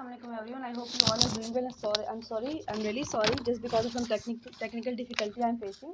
Assalamualaikum everyone. I hope you all are doing well. I'm really sorry just because of some technical difficulty I'm facing.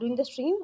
doing the stream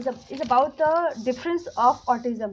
is about the difference of autism.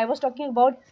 I was talking about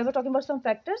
I was talking about some factors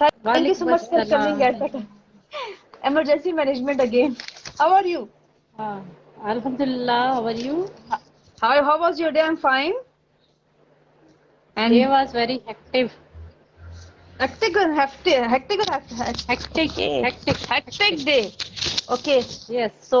Thank you so much for coming at the emergency management again. How are you? Alhamdulillah. How are you? How was your day? I'm fine. And day was very hectic. Hectic day. Okay. Yes. So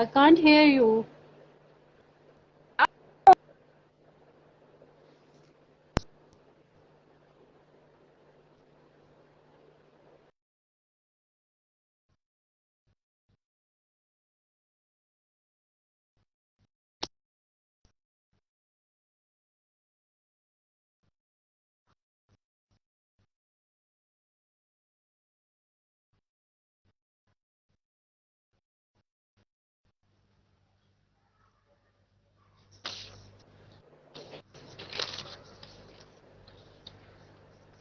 I can't hear you.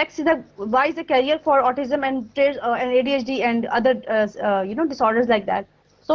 X is the Y is the carrier for autism and ADHD and other disorders like that. So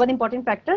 one important factor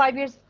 5 years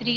3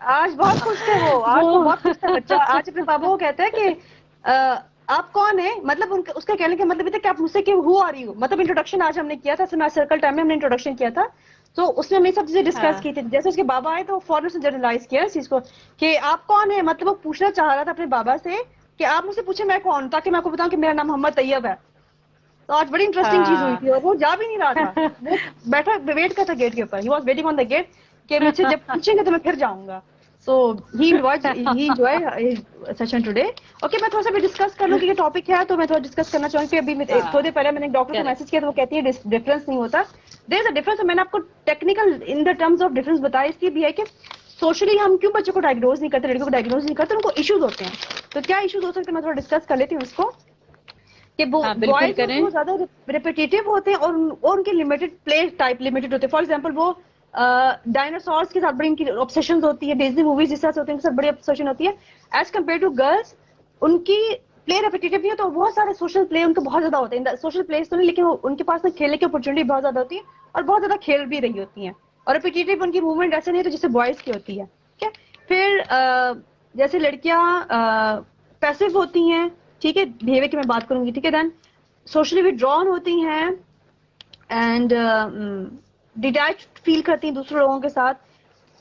آج بہت خوش تھے وہ، آج تو بہت خوش تھا بچہ. آج اپنے پاپا کو کہتا ہے کہ آپ کون ہیں، مطلب اس کا کہنے کا مطلب یہ تھا کہ آپ مجھ سے کہ ہو آر یو، مطلب انٹروڈکشن آج ہم نے کیا تھا سماج سرکل ٹائم میں، ہم نے انٹروڈکشن کیا تھا. تو اس میں ہم نے سب چیزیں ڈسکس کی تھی. جیسے اس کے بابا آئے تو فوراً سے جنرلائز کیا اس چیز کو کہ آپ کون ہیں، مطلب وہ پوچھنا چاہ رہا تھا اپنے بابا سے کہ آپ مجھ سے پوچھیں میں کون ہوں، تاکہ میں آپ کو بتاؤں کہ میرا نام محمد طیب ہے. تو آج بڑی انٹرسٹنگ چیز ہوئی تھی، اور وہ جا بھی نہیں رہا تھا، وہ بیٹھا ویٹ کرتا گیٹ کے اوپر، he was waiting on the gate کہ مجھ سے جب پوچھیں گے تو میں پھر جاؤں گا. سو ہی انجوائے سیشن ٹوڈے. اوکے میں تھوڑا سا بھی ڈسکس کر لوں کہ یہ ٹاپک ہے، تو میں تھوڑا ڈسکس کرنا چاہوں گی. ابھی تھوڑی دیر پہلے میں نے ڈاکٹر کو میسج کیا تو وہ کہتی ہے ڈفرنس نہیں ہوتا. دیر از اے ڈفرنس. میں نے آپ کو technical in the terms of difference بتایا اس لیے بھی ہے کہ سوشلی ہم کیوں بچوں کو ڈائگنوز نہیں کرتے، لڑکیوں کو ڈائگنوز نہیں کرتے، ان کو ایشوز ہوتے ہیں. تو کیا ایشوز ہو سکتے ہیں میں تھوڑا ڈسکس کر لیتی ہوں اس کو کہ بوائز جو وہ زیادہ ریپیٹیٹیو ہوتے ہیں اور ان کے لمیٹڈ پلے ٹائپ لمیٹڈ ہوتے ہیں. فار ایگزامپل وہ ڈائناسورس کے ساتھ بڑی ان کی آبسیشن ہوتی ہے، ڈزنی موویز جس طرح سے ہوتی ہیں ان کے ساتھ بڑی آبسیشن ہوتی ہے. ایز کمپیئر ٹو گرلس ان کی پلے ریپیٹیٹیو بھی ہے تو بہت سارے سوشل پلے ان کے بہت زیادہ ہوتے ہیں. سوشل پلیز تو نہیں لیکن ان کے پاس کھیلنے کی اپرچونیٹی بہت زیادہ ہوتی ہے اور بہت زیادہ کھیل بھی رہی ہوتی ہیں. اور ریپیٹیٹیو ان کی موومنٹ ایسے نہیں تو جیسے بوائز کی ہوتی ہے. ٹھیک ہے. پھر جیسے لڑکیاں پیسو ہوتی ہیں، ٹھیک ہے، بہیویئر کی میں بات کروں گی. ٹھیک ہے. دین سوشلی ودرون ہوتی ہیں اینڈ ڈیٹیچ فیل کرتی ہیں دوسرے لوگوں کے ساتھ،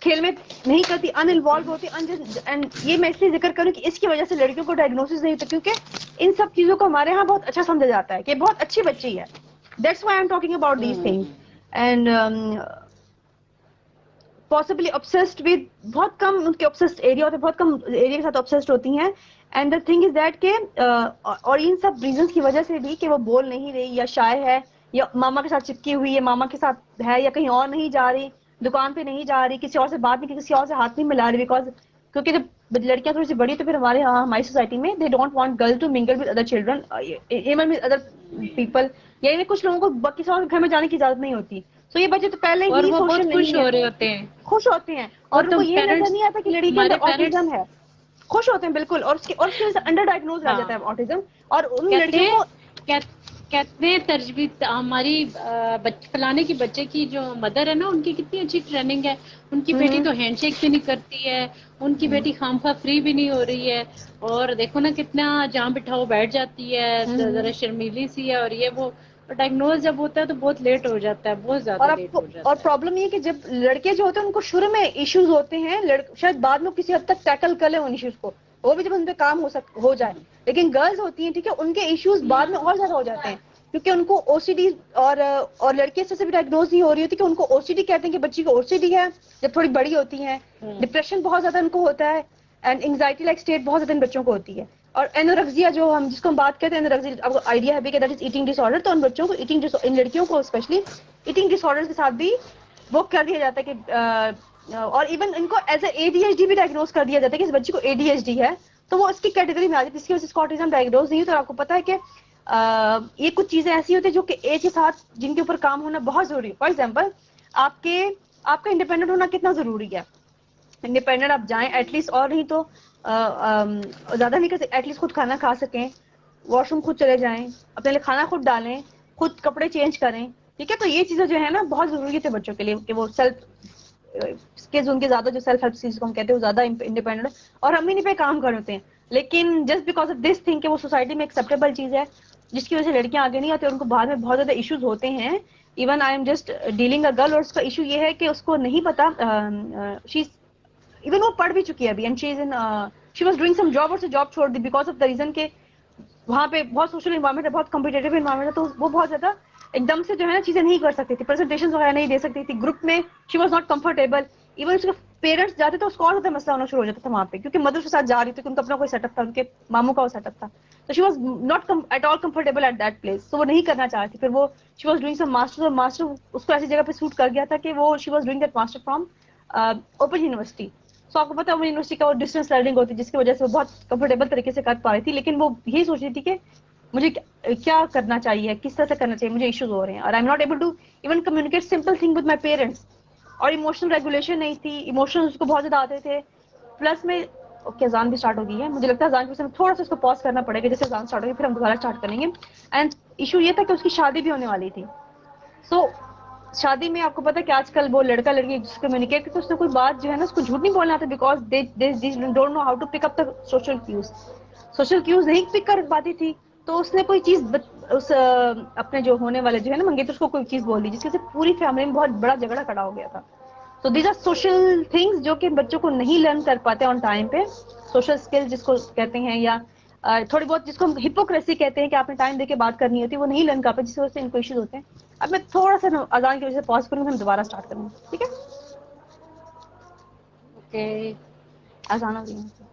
کھیل میں نہیں کرتی، ان انوالو ہوتی. اینڈ یہ میں اس لیے ذکر کروں کہ اس کی وجہ سے لڑکیوں کو ڈائگنوسس نہیں ہوتا، کیونکہ ان سب چیزوں کو ہمارے ہاں بہت اچھا سمجھا جاتا ہے کہ بہت اچھی بچی ہے. That's why I am talking about these things. And possibly obsessed with بہت کم ان کے obsessed ایریا ہوتے ہیں، بہت کم ایریا کے ساتھ obsessed ہوتی ہیں. And the thing is that کہ اور ان سب ریزنس کی وجہ سے بھی کہ وہ بول نہیں رہی یا شائع ہے یا ماما کے ساتھ چپکی ہوئی ہے، ماما کے ساتھ ہے یا کہیں اور نہیں جا رہی، دکان پہ نہیں جا رہی، کسی اور سے بات نہیں، کسی اور سے ہاتھ نہیں ملا رہی. بیکاز کیونکہ جب لڑکیاں تھوڑی سی بڑی تو پھر ہماری سوسائٹی میں they don't want girl to mingle with other children even with other people. یعنی کچھ لوگوں کو کسی اور گھر میں جانے کی اجازت نہیں ہوتی. سو یہ بچے تو پہلے اور ہی وہ بہت سوشل خوش نہیں ہو ہے، رہے ہوتے ہیں، خوش ہوتے ہیں وہ اور ان تو کو یہ نظر پیرنٹس، نہیں آتا کہ لڑکی کے ہمارے اندر پیرنٹس آٹزم ہے. خوش ہوتے ہیں بالکل، اور اس کی وجہ سے انڈر ڈائگنوز رہ ہاں جاتا ہے آٹزم. اور ان کہتے لڑکیوں کو کہتے ہیں تربیت ہماری فلانے کی بچے کی جو مدر ہے نا ان کی کتنی اچھی ٹریننگ ہے، ان کی بیٹی تو ہینڈ شیک بھی نہیں کرتی ہے، ان کی بیٹی خامخواہ فری بھی نہیں ہو رہی ہے، اور دیکھو نا کتنا جہاں بٹھاؤ بیٹھ جاتی ہے، ذرا شرمیلی سی ہے، اور یہ وہ ڈائگنوز جب ہوتا ہے تو بہت لیٹ ہو جاتا ہے، بہت زیادہ لیٹ ہو اور جاتا ہے. پرابلم یہ کہ جب لڑکے جو ہوتے ہیں ان کو شروع میں ایشوز ہوتے ہیں، شاید بعد میں کسی حد تک ٹیکل کر لیں ان ایشوز کو، وہ بھی جب ان پہ کام ہو جائے. لیکن گرلز ہوتی ہیں ٹھیک ہے، ان کے ایشوز بعد میں اور زیادہ ہو جاتے ہیں کیونکہ ان کو او سی ڈی اور لڑکے سے بھی ڈائگنوز نہیں ہو رہی ہوتی کہ ان کو او سی ڈی کہتے ہیں کہ بچی کو او سی ڈی ہے جب تھوڑی بڑی ہوتی ہیں. ڈپریشن بہت زیادہ ان کو ہوتا ہے اینڈ انگزائٹی لائک اسٹیٹ بہت زیادہ ان بچوں کو ہوتی ہے. اور اینورگزیا جو ہم جس کو ہم بات کرتے ہیں اینورگزیا، آپ کو آئیڈیا ہے بھی کہ that is eating disorder. تو ان بچوں کو ان لڑکیوں کو اسپیشلی ایٹنگ ڈس آرڈر کے ساتھ بھی وہ کر دیا جاتا ہے کہ اور ایون ان کو as A D H D بھی ڈائگنوز کر دیا جاتا ہے کہ اس بچی کو اے ڈی ایچ ڈی ہے تو وہ اس کی کیٹیگری میں آ جاتی ہے. اس کی وجہ سے اس کو آٹزم ڈائگنوز نہیں. تو آپ کو پتا ہے کہ یہ کچھ چیزیں ایسی ہوتی ہیں جو کہ ایج کے ساتھ جن کے اوپر کام ہونا بہت ضروری ہے. فار ایگزامپل آپ کا انڈیپینڈنٹ ہونا کتنا ضروری ہے. انڈیپینڈنٹ آپ جائیں ایٹ لیسٹ، اور نہیں تو زیادہ نہیں کر سکتے، ایٹ لیسٹ خود کھانا کھا سکیں، واش روم خود چلے جائیں، اپنے لیے کھانا خود ڈالیں، خود کپڑے چینج کریں. ٹھیک ہے. تو یہ چیزیں جو ہے نا بہت ضروری تھے بچوں کے لیے کہ وہ سیلف ان کے زیادہ جو سیلف ہیلپ چیز کو ہم کہتے ہیں وہ زیادہ انڈیپینڈنٹ اور ہم انہیں پہ کام کر ہوتے ہیں. لیکن just because of this thing کہ وہ سوسائٹی میں ایکسیپٹیبل چیز ہے جس کی وجہ سے لڑکیاں آگے نہیں آتی اور ان کو بعد میں بہت زیادہ ایشوز ہوتے ہیں. Even I am just dealing a girl اور اس کا ایشو یہ ہے کہ اس کو نہیں پتا، ایون وہ پڑھ بھی چکی ہے ابھی and she was doing some job اور جاب چھوڑ دی بیکاز آف دا ریزن کہ وہاں پہ بہت سوشل انوائرمنٹ ہے، بہت کمپیٹیٹیو انوائرمنٹ ہے. تو وہ بہت زیادہ ایک دم سے جو ہے نا چیزیں نہیں کر سکتی تھی، پریزنٹیشن وغیرہ نہیں دے سکتی تھی گروپ میں. She was not comfortable. Even اس کے پیرنٹس جاتے تو اس کو اور زیادہ مسئلہ ہونا شروع ہو جاتا تھا وہاں پہ کیونکہ مدر کے ساتھ جا رہی تھی، ان کا اپنا کوئی سیٹ اپ تھا، ان کے ماموں کا وہ سیٹ اپ تھا. تو she was not at all comfortable at that place. تو وہ نہیں کرنا چاہ رہی تھی. پھر وہ she was doing some master, اور ماسٹر اس کو ایسی جگہ پہ سوٹ کر گیا تھا کہ وہ she was doing that master from open university. So آپ کو پتا ہے اوپن یونیورسٹی کا وہ ڈسٹینس لرننگ ہوتی ہے جس کی وجہ سے وہ بہت کمفرٹیبل طریقے سے کر پا رہی تھی. لیکن وہ یہی سوچ رہی تھی کہ مجھے کیا کرنا چاہیے، کس طرح سے کرنا چاہیے، مجھے ایشوز ہو رہے ہیں اور I am not able to even communicate simple thing with my parents. اور ایموشنل ریگولیشن نہیں تھی، ایموشنل اس کو بہت زیادہ آتے تھے. پلس میں اذان بھی اسٹارٹ ہو گئی ہے، مجھے لگتا ہے اذان کے تھوڑا سا اس کو پاز کرنا پڑے گا. جیسے اذان اسٹارٹ ہوگی پھر ہم دوبارہ اسٹارٹ کریں گے. اینڈ ایشو یہ تھا کہ اس کی شادی بھی ہونے والی تھی. سو شادی میں آپ کو پتا ہے کہ آج کل وہ لڑکا لڑکی کمیونیکیٹ کرتے اس نے کوئی بات جو ہے نا اس کو جھوٹ نہیں بولنا آتا because they don't know how to pick up the social cues نہیں پک کر پاتی تھی تو اس نے کوئی چیز اس اپنے جو ہونے والے جو ہے نا منگیتر اس کو کوئی چیز بول دی جس سے پوری فیملی میں بہت بڑا جھگڑا کھڑا ہو گیا تھا. تو دیز آر سوشل تھنگس جو کہ بچوں کو نہیں لرن کر پاتے آن ٹائم پہ. سوشل اسکل جس کو کہتے ہیں یا تھوڑی بہت جس کو ہم ہپوکریسی کہتے ہیں کہ آپ نے ٹائم دے کے بات کرنی ہوتی ہے وہ نہیں لرن کر پاتے جس وجہ سے ان کو ایشوز ہوتے ہیں. اب میں تھوڑا سا اذان کی وجہ سے پاز کروں گا ہم دوبارہ اسٹارٹ کریں گے ٹھیک ہے. اوکے اذان ہو رہی ہے.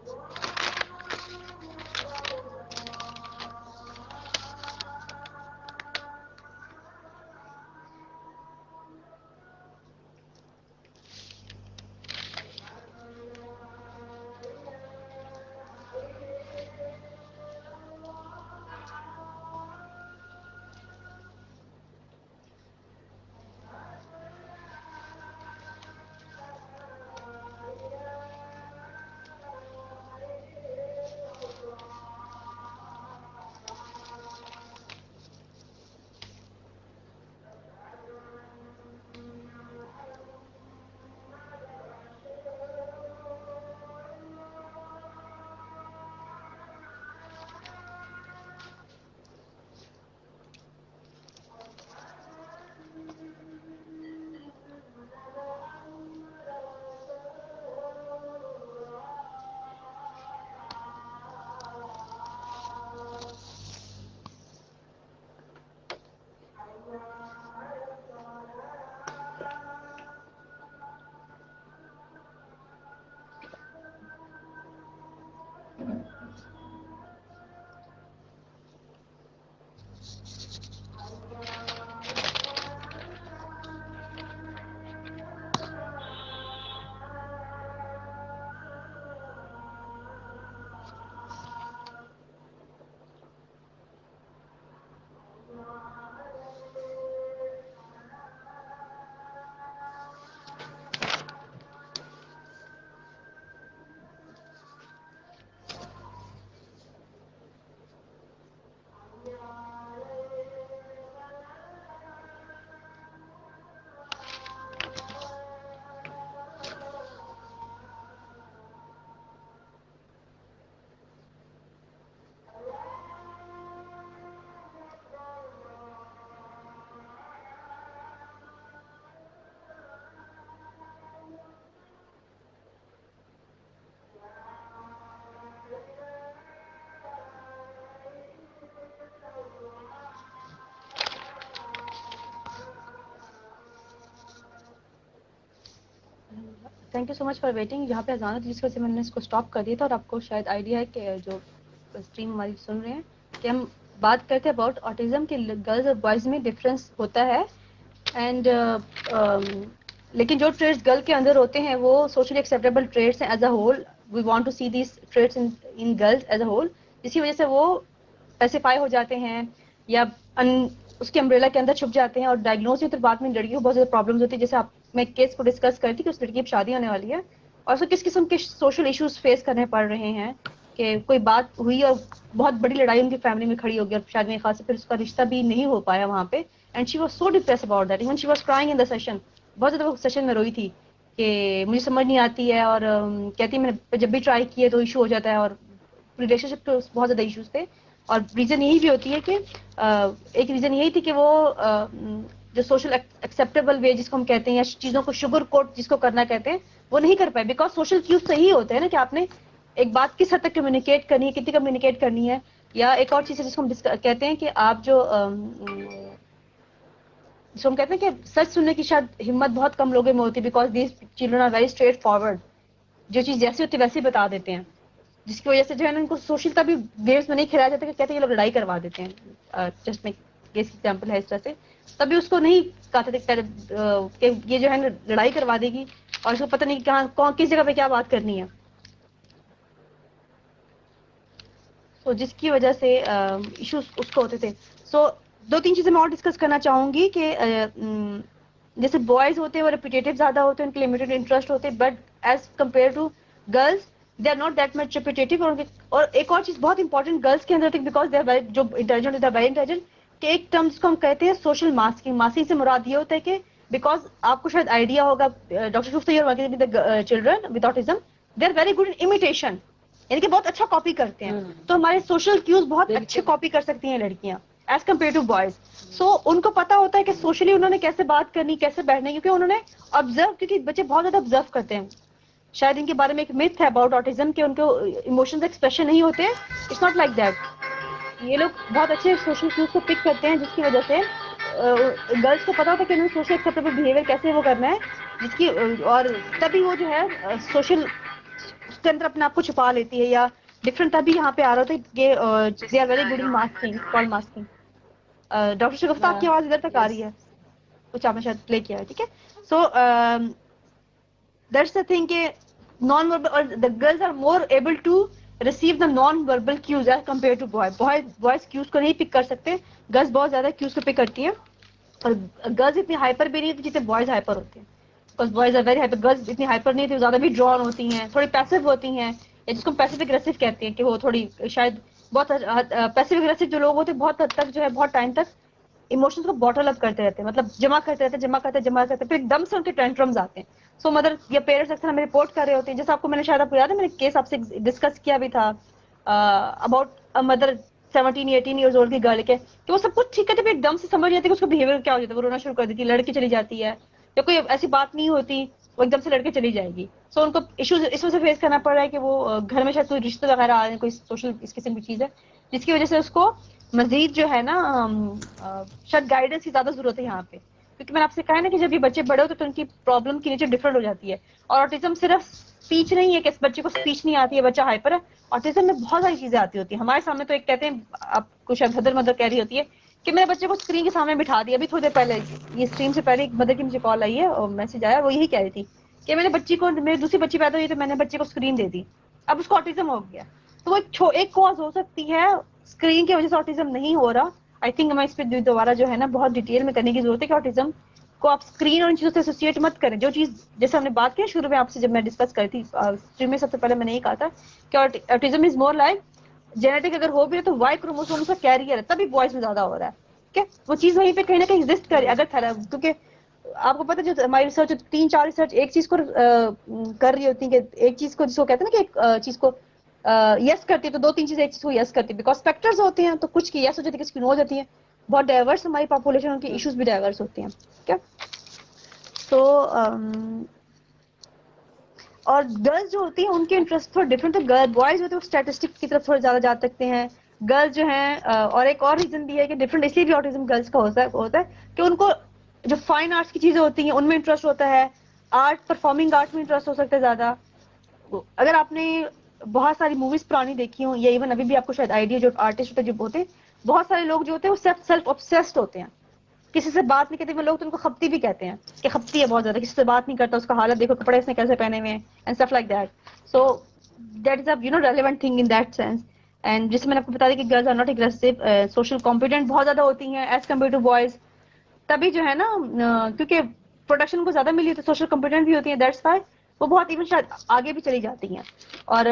Thank you so much for waiting. یہاں پہ اذان تھی جس وجہ سے میں نے اس کو اسٹاپ کر دیا تھا اور آپ کو شاید آئیڈیا ہے کہ جو اسٹریم ہماری سن رہے ہیں کہ ہم بات کرتے ہیں اباؤٹ آٹزم کہ گرلز اور بوائز میں ڈفرینس ہوتا ہے اینڈ لیکن جو ٹریٹس گرل کے اندر ہوتے ہیں وہ سوشلی ایکسیپٹیبل ٹریٹس ہیں as a whole. We want to see these traits in girls as a whole. اسی وجہ سے وہ پیسیفائی ہو جاتے ہیں یا اس کے امبریلا کے اندر چھپ جاتے ہیں اور ڈائگنوز ہوتے بعد میں لڑکیوں کو بہت زیادہ پرابلمز ہوتی ہے. جیسے آپ میں کیس کو ڈسکس کرتی کہ اس لڑکی کی شادی ہونے والی ہے اور اس کو کس قسم کے سوشل ایشوز فیس کرنے پڑ رہے ہیں کہ کوئی بات ہوئی اور بہت بڑی لڑائی ان کی فیملی میں کھڑی ہو گئی اور شادی میں خاص پھر اس کا رشتہ بھی نہیں ہو پایا وہاں پہ. And she was so depress about that even she was crying in the session. بہت زیادہ وہ سیشن میں روئی تھی کہ مجھے سمجھ نہیں آتی ہے اور کہتی میں نے جب بھی ٹرائی کیے تو ایشو ہو جاتا ہے اور ریلیشن شپ پہ بہت زیادہ ایشوز تھے. اور ریزن یہی بھی ہوتی ہے کہ ایک ریزن یہی تھی کہ وہ جو سوشل ایکسیپٹیبل وے جس کو ہم کہتے ہیں یا چیزوں کو شوگر کوٹ جس کو کرنا کہتے ہیں وہ نہیں کر پائے بیکاز سوشل کیوز صحیح ہوتے ہیں نا کہ آپ نے ایک بات کس حد تک کمیونیکیٹ کرنی ہے کتنی کمیونیکیٹ کرنی ہے. یا ایک اور چیز ہے جس کو ہم کہتے ہیں کہ آپ جو ہم کہتے ہیں کہ سچ سننے کی شاید ہمت بہت کم لوگوں میں ہوتی ہے because these children are very straightforward. جو چیز جیسی ہوتی ہے ویسے ہی بتا دیتے ہیں جس کی وجہ سے جو ہے نا ان کو سوشل کا بھی ویوز میں نہیں کھلایا جاتا کہ کہتے ہیں یہ لوگ لڑائی کروا دیتے ہیں. جسٹ میں کیس ایگزامپل ہے اس طرح سے تبھی اس کو نہیں کہتے تھے کہ یہ جو ہے نا لڑائی کروا دے گی اور اس کو پتہ نہیں کہاں کون کس جگہ پہ کیا بات کرنی ہے. سو جس کی وجہ سے ایشوز اس کو ہوتے تھے. سو دو تین چیزیں میں اور ڈسکس کرنا چاہوں گی کہ جیسے بوائز ہوتے ہیں وہ ریپیٹیٹیو زیادہ ہوتے ہیں ان کے لمیٹڈ انٹرسٹ ہوتے ہیں but as compare to girls they are not that much repetitive. اور ایک اور چیز بہت انپورٹنٹ گرلس کے اندر ہوتی ہے بیکاز دے آر جو انٹیلیجنٹ ویری انٹیلیجنٹ کہ ایک ٹرم جس کو ہم کہتے ہیں سوشل ماسکنگ. ماسکنگ سے مراد یہ ہوتا ہے کہ بیکاز آپ کو شاید آئیڈیا ہوگا doctor Shagufta you are working with children with autism they are very good in imitation, یعنی کہ بہت اچھا کاپی کرتے ہیں. تو ہمارے سوشل کیوز بہت اچھے کاپی کر سکتی ہیں لڑکیاں ایز کمپیئر ٹو بوائز. سو ان کو پتا ہوتا ہے کہ سوشلی انہوں نے کیسے بات کرنی, کیسے بیٹھنا, کیونکہ انہوں نے آبزرو, کیونکہ بچے بہت زیادہ آبزرو کرتے ہیں. شاید ان کے بارے میں ایک میتھ ہے اباؤٹ آٹزم کہ ان کو ایموشنز ایکسپریشن نہیں ہوتے. It's not like that. یہ لوگ بہت اچھے سوشل کیوز کو پک کرتے ہیں, جس کی وجہ سے گرلس کو پتا ہوتا ہے کہ انہوں نے سوشل ایکسیپٹیبل بہیویئر کیسے وہ کرنا ہے, جس کی اور تبھی وہ جو ہے سوشل کے اندر اپنے آپ کو چھپا لیتی ہے, یا ڈفرنٹ تبھی یہاں پہ آ رہا تھا کہ they are very good in masking, call masking. Doctor Shagufta آپ کی آواز ادھر تک آ رہی ہے, کچھ آپ نے شاید پلے کیا ہے, ٹھیک ہے. سو دیٹس دا تھنگ کہ نان وربل, اور the girls are more able to receive the non verbal cues as compare to boy. Boys cues کو نہیں پک کر سکتے, گرلز بہت زیادہ کیوز کو پک کرتی ہیں. اور گرلز اتنی ہائپر بھی نہیں ہوتی جتنے بوائز ہائپر ہوتے ہیں. Because boys are very hyper, girls اتنی ہائپر نہیں ہوتی, زیادہ بھی ڈرون ہوتی ہیں, تھوڑی پیسو ہوتی ہیں, یا جس کو پیسو اگریسو کہتے ہیں کہ وہ تھوڑی شاید بہت پیسو اگریسو جو لوگ ہوتے ہیں بہت حد تک جو ہے بہت ٹائم تک ایموشنز کو باٹل اپ کرتے رہتے ہیں, مطلب جمع کرتے رہتے ہیں, پھر ایک دم سے ان کے ٹینٹرمز آتے ہیں. سو مدر یا پیرنٹس اکثر ہمیں رپورٹ کر رہے ہوتے ہیں, جیسے آپ کو میں نے شاید آپ کو یاد ہے میں نے کیس آپ سے ڈسکس کیا بھی تھا اباؤٹ مدر 17-18 ایئرز اولڈ کی گرل کے, کہ وہ سب کچھ ٹھیک ہے, ایک دم سے سمجھ جاتی ہے کہ اس کا بہیویئر کیا ہو جاتا ہے, وہ رونا شروع کر دیتی ہے, لڑکی چلی جاتی ہے, یا کوئی ایسی بات نہیں ہوتی وہ ایک دم سے لڑکے چلی جائے گی. سو ان کو ایشوز اس وجہ سے فیس کرنا پڑ رہا ہے کہ وہ گھر میں شاید کوئی رشتے وغیرہ آ رہے ہیں, کوئی سوشل اس قسم کی چیز ہے, جس کی وجہ سے اس کو مزید جو ہے نا شاید گائیڈنس کی زیادہ ضرورت ہے یہاں پہ. کیونکہ میں نے آپ سے کہا نا کہ جب یہ بچے بڑے ہوتے تو ان کی پرابلم کی نیچر ڈفرنٹ ہو جاتی ہے. اور آٹزم صرف اسپیچ نہیں ہے کہ اس بچے کو اسپیچ نہیں آتی ہے, بچہ ہائپر ہے. آٹزم میں بہت ساری چیزیں آتی ہوتی ہیں. ہمارے سامنے تو ایک کہتے ہیں, آپ کو شاید حدر مدر کہہ رہی ہوتی ہے کہ میرے بچے کو اسکرین کے سامنے بٹھا دیا. ابھی تھوڑی دیر پہلے, یہ اسٹریم سے پہلے ایک مدر کی مجھے کال آئی ہے اور میسج آیا, وہ یہی کہہ رہی تھی کہ میرے بچی کو, میری دوسری بچی پیدا ہوئی تو میں نے بچے کو اسکرین دے دی, اب اس کو آٹزم ہو گیا. تو وہ ایک کاز ہو سکتی ہے, اسکرین کی وجہ سے آٹزم نہیں ہو رہا. آئی تھنک ہمیں اس پہ دوبارہ جو ہے نا بہت ڈیٹیل میں کرنے کی ضرورت ہے کہ آٹزم کو آپ اسکرین اور ان چیزوں سے ایسوسیٹ مت کریں. جو چیز جیسے ہم نے بات کی شروع میں آپ سے جب میں ڈسکس کری تھی اسٹریم میں, سب سے پہلے میں نے یہ کہا تھا کہ autism is more like genetic, اگر ہو بھی ہے تو وائی کروموسوم کا کیریئر ہے, تبھی بوائز میں زیادہ ہو رہا ہے. ٹھیک ہے, وہ چیز وہیں پہ کہیں نہ کہیں ایگزسٹ کرے اگر تھا, کیونکہ آپ کو پتا جو ہماری ریسرچ 3-4 ریسرچ ایک چیز کو کر رہی ہوتی ہے, کہ ایک چیز کو جس کو کہتے ہیں نا کہ ایک چیز کو یس کرتی ہے تو 2-3 چیزیں ایک چیز کو یس کرتی ہے, بیکاز فیکٹرز ہوتے ہیں, تو کچھ کی یس ہو جاتی ہے, کچھ کی نو ہو جاتی ہیں. بہت ڈائیورس ہماری پاپولیشن, ان کے ایشوز بھی ڈائیورس ہوتے ہیں. ٹھیک ہے, تو اور گرلز جو ہوتی ہیں ان کے انٹرسٹ تھوڑا ڈفرنٹ ہے. بوائز ہوتے ہیں وہ اسٹیٹسٹک کی طرف تھوڑا زیادہ جا سکتے ہیں. گرلز جو ہیں, اور ایک اور ریزن بھی ہے کہ ڈفرنٹ اس لیے بھی آٹزم گرلز کا ہوتا ہے کہ ان کو جو فائن آرٹس کی چیزیں ہوتی ہیں ان میں انٹرسٹ ہوتا ہے, آرٹ پرفارمنگ آرٹ میں انٹرسٹ ہو سکتا ہے زیادہ. اگر آپ نے بہت ساری موویز پرانی دیکھی ہوں, یا ایون ابھی بھی آپ کو شاید آئیڈیا, جو آرٹسٹ ہوتے ہیں, جو ہوتے ہیں بہت سارے لوگ جو ہوتے ہیں وہ سیلف obsessed ہوتے ہیں, کسی سے بات نہیں کرتے. وہ لوگ تو ان کو خپتی بھی کہتے ہیں کہ خپتی ہے بہت زیادہ, کسی سے بات نہیں کرتا, اس کا حالت دیکھو, کپڑے اس نے کیسے پہنے ہوئے ہیں, and stuff like that. So that is a relevant thing in that sense. And جس میں نے آپ کو بتا دیا کہ girls are not aggressive, social competent بہت زیادہ ہوتی ہیں ایز کمپیئر ٹو بوائز. تبھی جو ہے نا کیونکہ پروڈکشن کو زیادہ ملی ہے تو سوشل کمپیٹنٹ بھی ہوتی ہیں, دیٹس وائی وہ بہت ایون شاید آگے بھی چلی جاتی ہیں. اور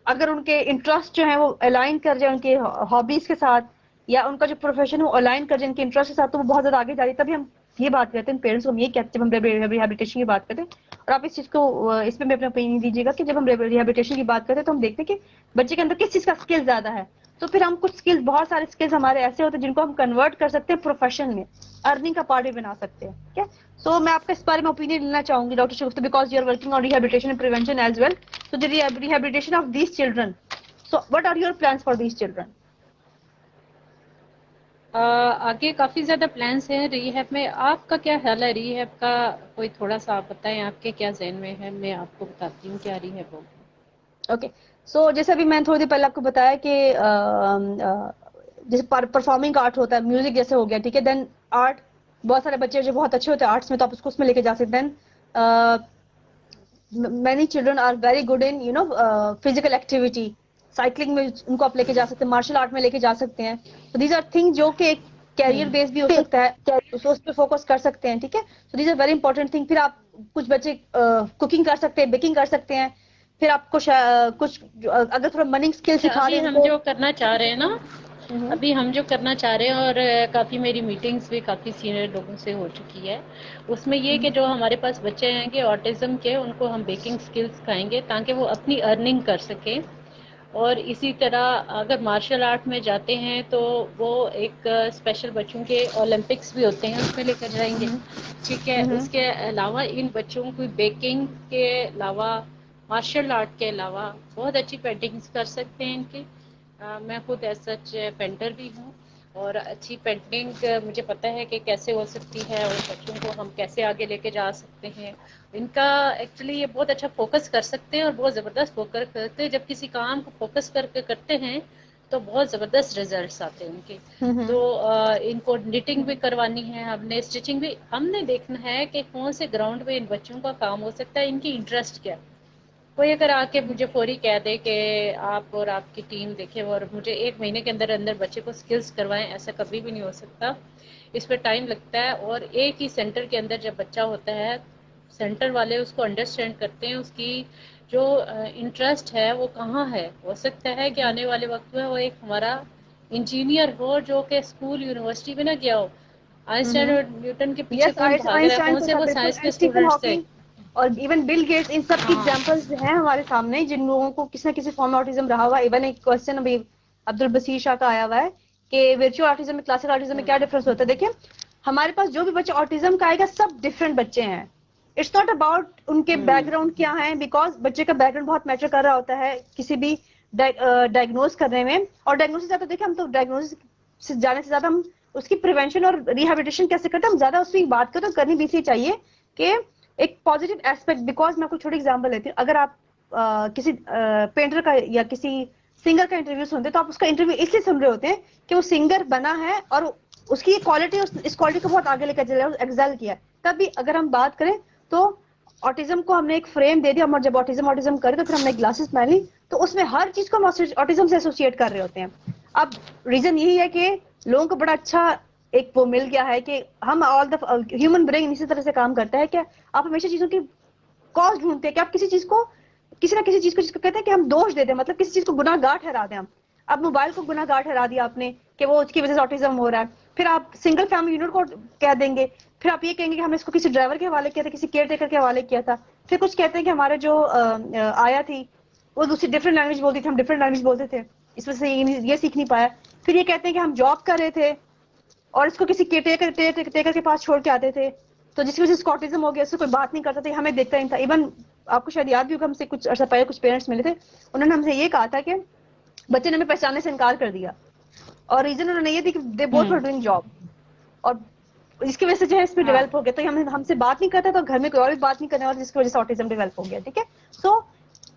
اگر ان کے انٹرسٹ جو ہیں وہ الائن کر جائے ان کے ہابیز کے ساتھ, یا ان کا جو پروفیشن ہے وہ الائن کر جائے ان کے انٹرسٹ کے ساتھ, تو وہ بہت زیادہ آگے جا رہی ہے. تبھی ہم یہ بات کرتے ہیں پیرنٹس کو, ہم یہ کہتے ہیں, جب ہم ریہیبلیٹیشن کی بات کرتے ہیں, اور آپ اس چیز کو اس میں بھی اپنا اوپینین دیجیے گا کہ جب ہم ریہیبلیٹیشن کی بات کرتے ہیں تو ہم دیکھتے ہیں کہ بچے کے اندر کس چیز کا اسکل زیادہ ہے. تو پھر ہم کچھ اسکلز, بہت سارے اسکلز ہمارے ایسے ہوتے ہیں جن کو ہم کنورٹ کر سکتے ہیں پروفیشن میں, ارننگ کا پارٹ بھی بنا سکتے ہیں. ٹھیک ہے, سو میں آپ کا اس بارے میں اوپینین لینا چاہوں گی doctor Shagufta, because you are working on rehabilitation and prevention as well. So the rehabilitation of these children, so what are your plans for these children? آگے کافی زیادہ پلانس ہیں ریہیب میں. آپ کا کیا خیال ہے ریہیب کا؟ کوئی تھوڑا سا آپ بتائیں, آپ کے کیا ذہن میں ہے, میں آپ کو بتاتی ہوں کیا ریہیب ہوگا. اوکے, سو جیسے ابھی میں نے تھوڑی دیر پہلے آپ کو بتایا کہ جیسے پرفارمنگ آرٹ ہوتا ہے, میوزک جیسے ہو گیا, ٹھیک ہے, دین آرٹ, بہت سارے بچے جو بہت اچھے ہوتے ہیں آرٹس میں, تو آپ اس کو اس میں لے کے جا سکتے ہیں. Many children are very good in physical activity, cycling میں ان کو آپ لے کے جا سکتے ہیں, مارشل آرٹ میں لے کے جا سکتے ہیں. تو دیز آر تھنگ جو کہ ایک کیریئر بیس بھی ہو سکتا ہے, اس پہ فوکس کر سکتے ہیں. ٹھیک ہے, so these are very important thing. پھر آپ کچھ بچے کوکنگ کر سکتے ہیں, بیکنگ کر سکتے ہیں. پھر آپ کو کچھ اگر تھوڑا مننگ اسکل سکھا ابھی دیں ان ہم کو. جو کرنا چاہ رہے ہیں نا, ابھی ہم جو کرنا چاہ رہے ہیں، اور کافی میری میٹنگز بھی کافی سینئر لوگوں سے ہو چکی ہے، اس میں یہ کہ جو ہمارے پاس بچے ہیں کہ آٹزم کے، ان کو ہم بیکنگ سکلز سکھائیں گے تاکہ وہ اپنی ارننگ کر سکیں. اور اسی طرح اگر مارشل آرٹ میں جاتے ہیں تو وہ ایک اسپیشل بچوں کے اولمپکس بھی ہوتے ہیں، اس میں لے کر جائیں گے. ٹھیک ہے. اس کے علاوہ ان بچوں کو بیکنگ کے علاوہ، مارشل آرٹ کے علاوہ بہت اچھی پینٹنگز کر سکتے ہیں ان کی. میں خود ایز سچ پینٹر بھی ہوں، اور اچھی پینٹنگ مجھے پتہ ہے کہ کیسے ہو سکتی ہے، اور بچوں کو ہم کیسے آگے لے کے جا سکتے ہیں. ان کا ایکچولی یہ بہت اچھا فوکس کر سکتے ہیں، اور بہت زبردست فوکس کرتے ہیں. جب کسی کام کو فوکس کر کے کرتے ہیں تو بہت زبردست ریزلٹس آتے ہیں ان کے. تو ان کو نیٹنگ بھی کروانی ہے ہم نے، اسٹچنگ بھی ہم نے دیکھنا ہے کہ کون سے گراؤنڈ پہ ان بچوں کا کام ہو سکتا ہے، ان کی انٹرسٹ کیا. کوئی اگر آ کے مجھے فوری کہہ دے کہ آپ اور آپ کی ٹیم دیکھے اور مجھے 1 مہینے کے اندر اندر بچے کو سکلز کروائیں، ایسا کبھی بھی نہیں ہو سکتا. اس پہ ٹائم لگتا ہے. اور ایک ہی سینٹر کے اندر جب بچہ ہوتا ہے، سینٹر والے اس کو انڈرسٹینڈ کرتے ہیں، اس کی جو انٹرسٹ ہے وہ کہاں ہے. ہو سکتا ہے کہ آنے والے وقت میں وہ ایک ہمارا انجینئر ہو جو کہ اسکول یونیورسٹی میں نہ گیا ہو. آئنسٹائن اور نیوٹن کے پیچھے یس کون بھاگ رہا ہے؟ آئنسٹائن کون تو سے تھا وہ بالکل، سائنس کے اینڈ اسٹیفن اسٹوڈنٹس تھے. ہاکنگ اور ایون بل گیٹس، ان سب کی ہاں ایگزامپلز ہیں ہمارے سامنے جن لوگوں کو کسی نہ کسی فارم میں آٹزم رہا ہوا. ایون ایک کوسچن ابھی عبد البصیر شاہ کا آیا ہوا ہے کہ ورچوئل آٹزم میں کلاسیکل آٹزم میں کیا ڈفرنس ہوتا ہے. دیکھیں ہمارے پاس جو بھی بچے آٹزم کا آئے گا سب ڈفرینٹ بچے ہیں. اٹس ناٹ اباؤٹ ان کے بیک گراؤنڈ کیا ہے، بیکاز بچے کا بیک گراؤنڈ بہت میٹر کر رہا ہوتا ہے کسی بھی ڈائگنوز کرنے میں. اور ڈائگنوز سے زیادہ دیکھیں ہم تو ڈائگنوز سے جانے سے زیادہ ہم اس کی پریونشن اور ریہیبلیٹیشن کیسے کرتے ہیں، ہم زیادہ اس کی بات کریں تو کرنی بھی اسی چاہیے کہ ایک پازیٹیو ایسپیکٹ. بیکاز میں کوئی چھوٹی ایگزامپل لیتی ہوں. اگر آپ کسی پینٹر کا یا کسی سنگر کا انٹرویو سنتے تو آپ اس کا انٹرویو اس لیے سن رہے ہوتے ہیں کہ وہ سنگر بنا ہے اور اس کی کوالٹی اس کوالٹی کو بہت آگے لے کر چلے اور ایکسل کیا ہے. تبھی اگر ہم بات کریں تو آٹزم کو ہم نے ایک فریم دے دیا، اور جب آٹزم کرے تو پھر ہم نے گلاسز پہن لی تو اس میں ہر چیز کو ہم آٹزم سے ایسوسیٹ کر رہے ہوتے ہیں. اب ریزن یہی ہے کہ لوگوں کو بڑا اچھا ایک وہ مل گیا ہے کہ ہم آل دا ہیومن برین اسی طرح سے کام کرتا ہے کہ آپ ہمیشہ چیزوں کی کاز ڈھونڈتے ہیں کہ آپ کسی چیز کو کسی نہ کسی چیز کو جس کو کہتے ہیں کہ ہم دوش دے دیں، مطلب کسی چیز کو گناہ گار ٹھہرا دیں. ہم اب موبائل کو گناہ گار ٹھہرا دیا آپ نے کہ وہ اس کی وجہ سے آٹزم ہو رہا ہے. پھر آپ سنگل فیملی یونٹ کو کہہ دیں گے، پھر آپ یہ کہیں گے کہ ہم نے اس کو کسی ڈرائیور کے حوالے کیا تھا، کسی کیئر ٹیکر کے حوالے کیا تھا. پھر کچھ کہتے ہیں کہ ہمارے جو آیا تھی وہ دوسری ڈفرنٹ لینگویج بولتی تھی، ہم ڈفرنٹ لینگویج بولتے تھے، اس وجہ سے یہ سیکھ نہیں پایا. پھر یہ کہتے ہیں کہ ہم جاب کر رہے تھے اور اس کو کسی ٹیکر کے پاس چھوڑ کے آتے تھے تو جس کی وجہ سے اسکاٹزم ہو گیا، اس سے کوئی بات نہیں کرتا تھا، ہمیں دیکھتا نہیں تھا. ایون آپ کو شاید یاد بھی ہوگا، ہم سے کچھ عرصہ پہلے کچھ پیرنٹس ملے تھے، انہوں نے ہم سے یہ کہا تھا کہ بچے نے ہمیں پہچاننے سے انکار کر دیا اور ریزن انہوں نے یہ تھی کہ they both were doing job, اور اس کی وجہ سے جو ہے اس پہ ڈیولپ ہو گیا. تو ہم سے بات نہیں کرتا تو گھر میں کوئی اور بھی بات نہیں کرنے والا، جس کی وجہ سے آٹزم ڈیولپ ہو گیا. ٹھیک ہے. سو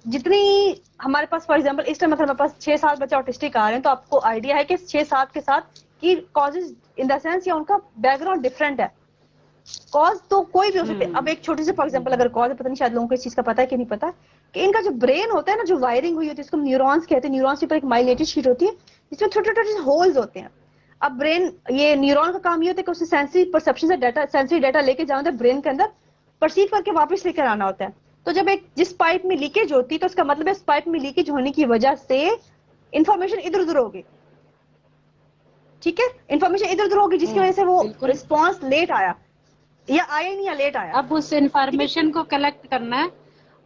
جتنی ہمارے پاس فار ایگزامپل اس ٹائم ہمارے پاس 6-7 بچے آٹسٹک آ رہے ہیں تو آپ کو آئیڈیا ہے کہ 6-7 کے ساتھ کی کازز ان دا سینس یا ان کا بیک گراؤنڈ ڈفرینٹ ہے. کاز تو کوئی بھی ہو سکتے. اب ایک چھوٹی سی فار ایگزامپل اگر کاز ہے، پتہ نہیں شاید لوگوں کو اس چیز کا پتا ہے کہ نہیں پتا، کہ ان کا جو برین ہوتا ہے نا، جو وائرنگ ہوئی ہوتی ہے اس کو نیورونس کہتے ہیں. نیورونس کے اوپر ایک مائلینیٹڈ شیٹ ہوتی ہے جس میں چھوٹے چھوٹے ہولز ہوتے ہیں. اب برین یہ نیورون کا کام یہ ہوتا ہے کہ اسے سینسری پرسپشن سے ڈیٹا، سینسری ڈیٹا لے کے جانا ہوتا ہے برین کے اندر، پرسیو کر کے واپس لے کر آنا ہوتا ہے. تو جب ایک جس پائپ میں لیکیج ہوتی ہے تو اس کا مطلب ہے اس پائپ میں لیکیج ہونے کی وجہ سے انفارمیشن ادھر ادھر ہوگی. ٹھیک ہے. انفارمیشن ادھر ادھر ہوگی جس کی وجہ سے وہ بالکل. رسپانس لیٹ آیا یا آیا نہیں یا لیٹ آیا. اب اس ٹھیک ہے. انفارمیشن کو کلیکٹ کرنا ہے،